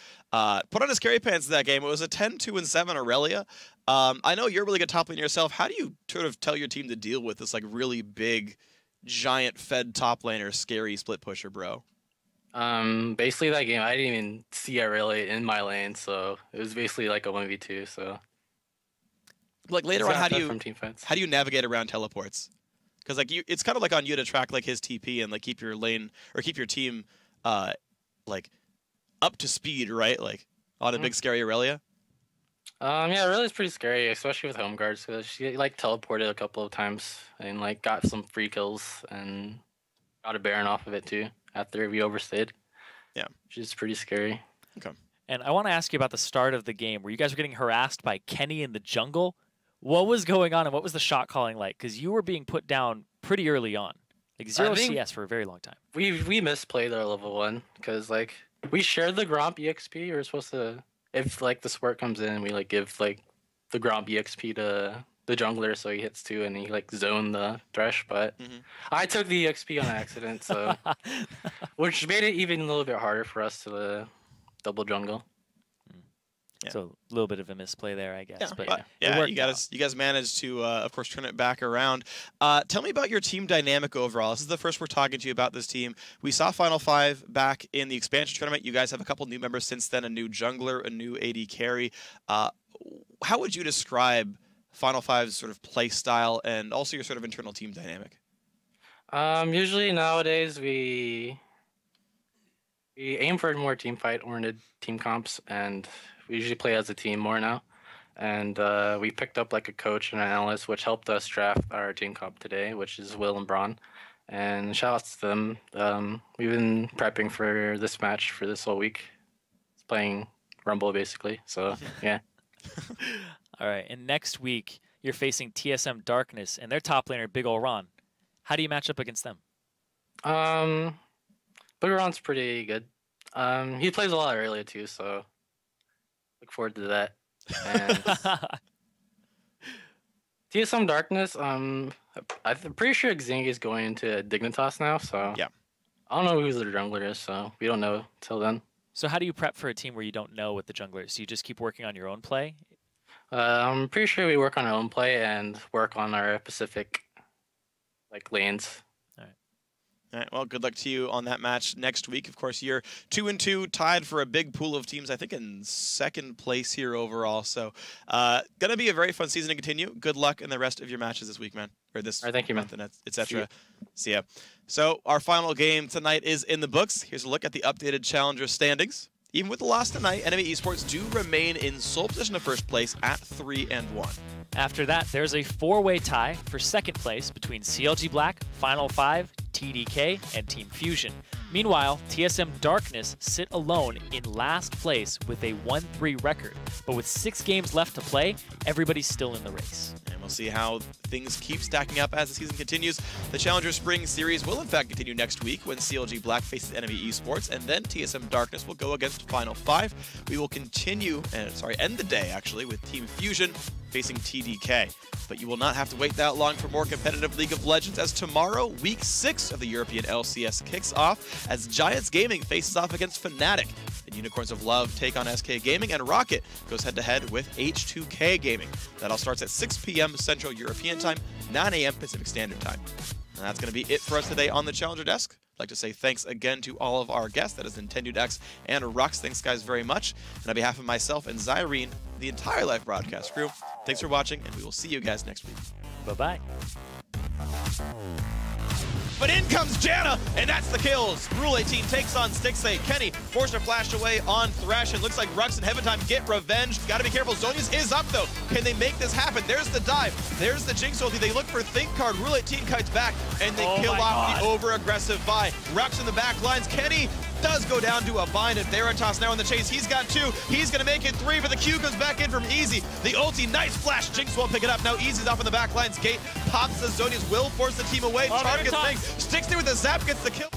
put on his carry pants in that game. It was a 10, 2, and 7 Aurelia. I know you're a really good top lane yourself. How do you sort of tell your team to deal with this like really big, giant fed top laner, scary split pusher, bro? Basically that game I didn't even see Aurelia in my lane, so it was basically like a 1v2. So like later on, how do you navigate around teleports? Because like it's kind of like on you to track like his TP and like keep your lane or keep your team like up to speed, right? Like on a big scary Aurelia. Yeah, Aurelia's pretty scary, especially with home guards, because she like teleported a couple of times and like got some free kills and got a Baron off of it too after we overstayed. Yeah, she's pretty scary. Okay. And I want to ask you about the start of the game where you guys were getting harassed by Kenny in the jungle. What was going on and what was the shot calling like? Because you were being put down pretty early on. Like 0 CS for a very long time. We misplayed our level 1 because like we shared the Gromp EXP. We were supposed to, if like the support comes in, we like give like the Gromp EXP to the jungler so he hits 2 and he like zone the Thresh. But I took the EXP on accident, so which made it even a little bit harder for us to double jungle. Yeah. So a little bit of a misplay there, I guess. Yeah, but yeah, you guys managed to, of course, turn it back around. Tell me about your team dynamic overall. This is the first we're talking to you about this team. We saw Final 5 back in the expansion tournament. You guys have a couple new members since then, a new jungler, a new AD carry. How would you describe Final 5's sort of play style and also your sort of internal team dynamic? Usually nowadays we aim for more team fight-oriented team comps, and we usually play as a team more now. And we picked up like a coach and an analyst, which helped us draft our team comp today, which is Will and Braun. And shout outs to them. We've been prepping for this match for this whole week. It's playing Rumble basically. So yeah. All right, and next week you're facing TSM Darkness and their top laner Big Ol' Ron. How do you match up against them? Big Ron's pretty good. He plays a lot earlier too, so look forward to that. And TSM Darkness, I'm pretty sure Xing is going into Dignitas now, so yeah. I don't know who the jungler is, so we don't know till then. So how do you prep for a team where you don't know what the jungler is? So you just keep working on your own play? I'm pretty sure we work on our own play and work on our specific like lanes. All right, well, good luck to you on that match next week. Of course, you're 2-2, tied for a big pool of teams, I think in second place here overall. So, going to be a very fun season to continue. Good luck in the rest of your matches this week, man. Or this thank you, man. month, etc. See ya. So, our final game tonight is in the books. Here's a look at the updated Challenger standings. Even with the loss tonight, Enemy Esports do remain in sole position of first place at 3-1. After that, there's a four-way tie for second place between CLG Black, Final 5, TDK, and Team Fusion. Meanwhile, TSM Darkness sit alone in last place with a 1-3 record. But with 6 games left to play, everybody's still in the race. And we'll see how things keep stacking up as the season continues. The Challenger Spring Series will in fact continue next week when CLG Black faces Enemy Esports, and then TSM Darkness will go against Final 5. We will continue, end the day actually, with Team Fusion facing TDK. But you will not have to wait that long for more competitive League of Legends, as tomorrow, Week 6 of the European LCS kicks off as Giants Gaming faces off against Fnatic. And Unicorns of Love take on SK Gaming, and Rocket goes head-to-head with H2K Gaming. That all starts at 6 p.m. Central European Time, 9 a.m. Pacific Standard Time. And that's going to be it for us today on the Challenger Desk. I'd like to say thanks again to all of our guests, that is Nintendox and Rux. Thanks, guys, very much. And on behalf of myself and Zyrene, the entire live broadcast crew, thanks for watching, and we will see you guys next week. Bye-bye. But in comes Janna, and that's the kills. Rule 18 takes on Stixay. Kenny forced a flash away on Thresh. It looks like Rux and Heaven Time get revenge. Gotta be careful. Zonius is up, though. Can they make this happen? There's the dive. There's the Jinx ulti. They look for Think Card. Rule 18 kites back, and they kill off the over-aggressive Vi. Rux in the back lines. Kenny does go down to a bind, and Theratos now in the chase. He's got 2. He's going to make it 3, but the Q comes back in from Easy. The ulti, nice flash. Jinx won't pick it up. Now Easy's off in the back lines. Gate pops the Zonius, will force the team away. Target gets big. Sticks there with the zap, gets the kill.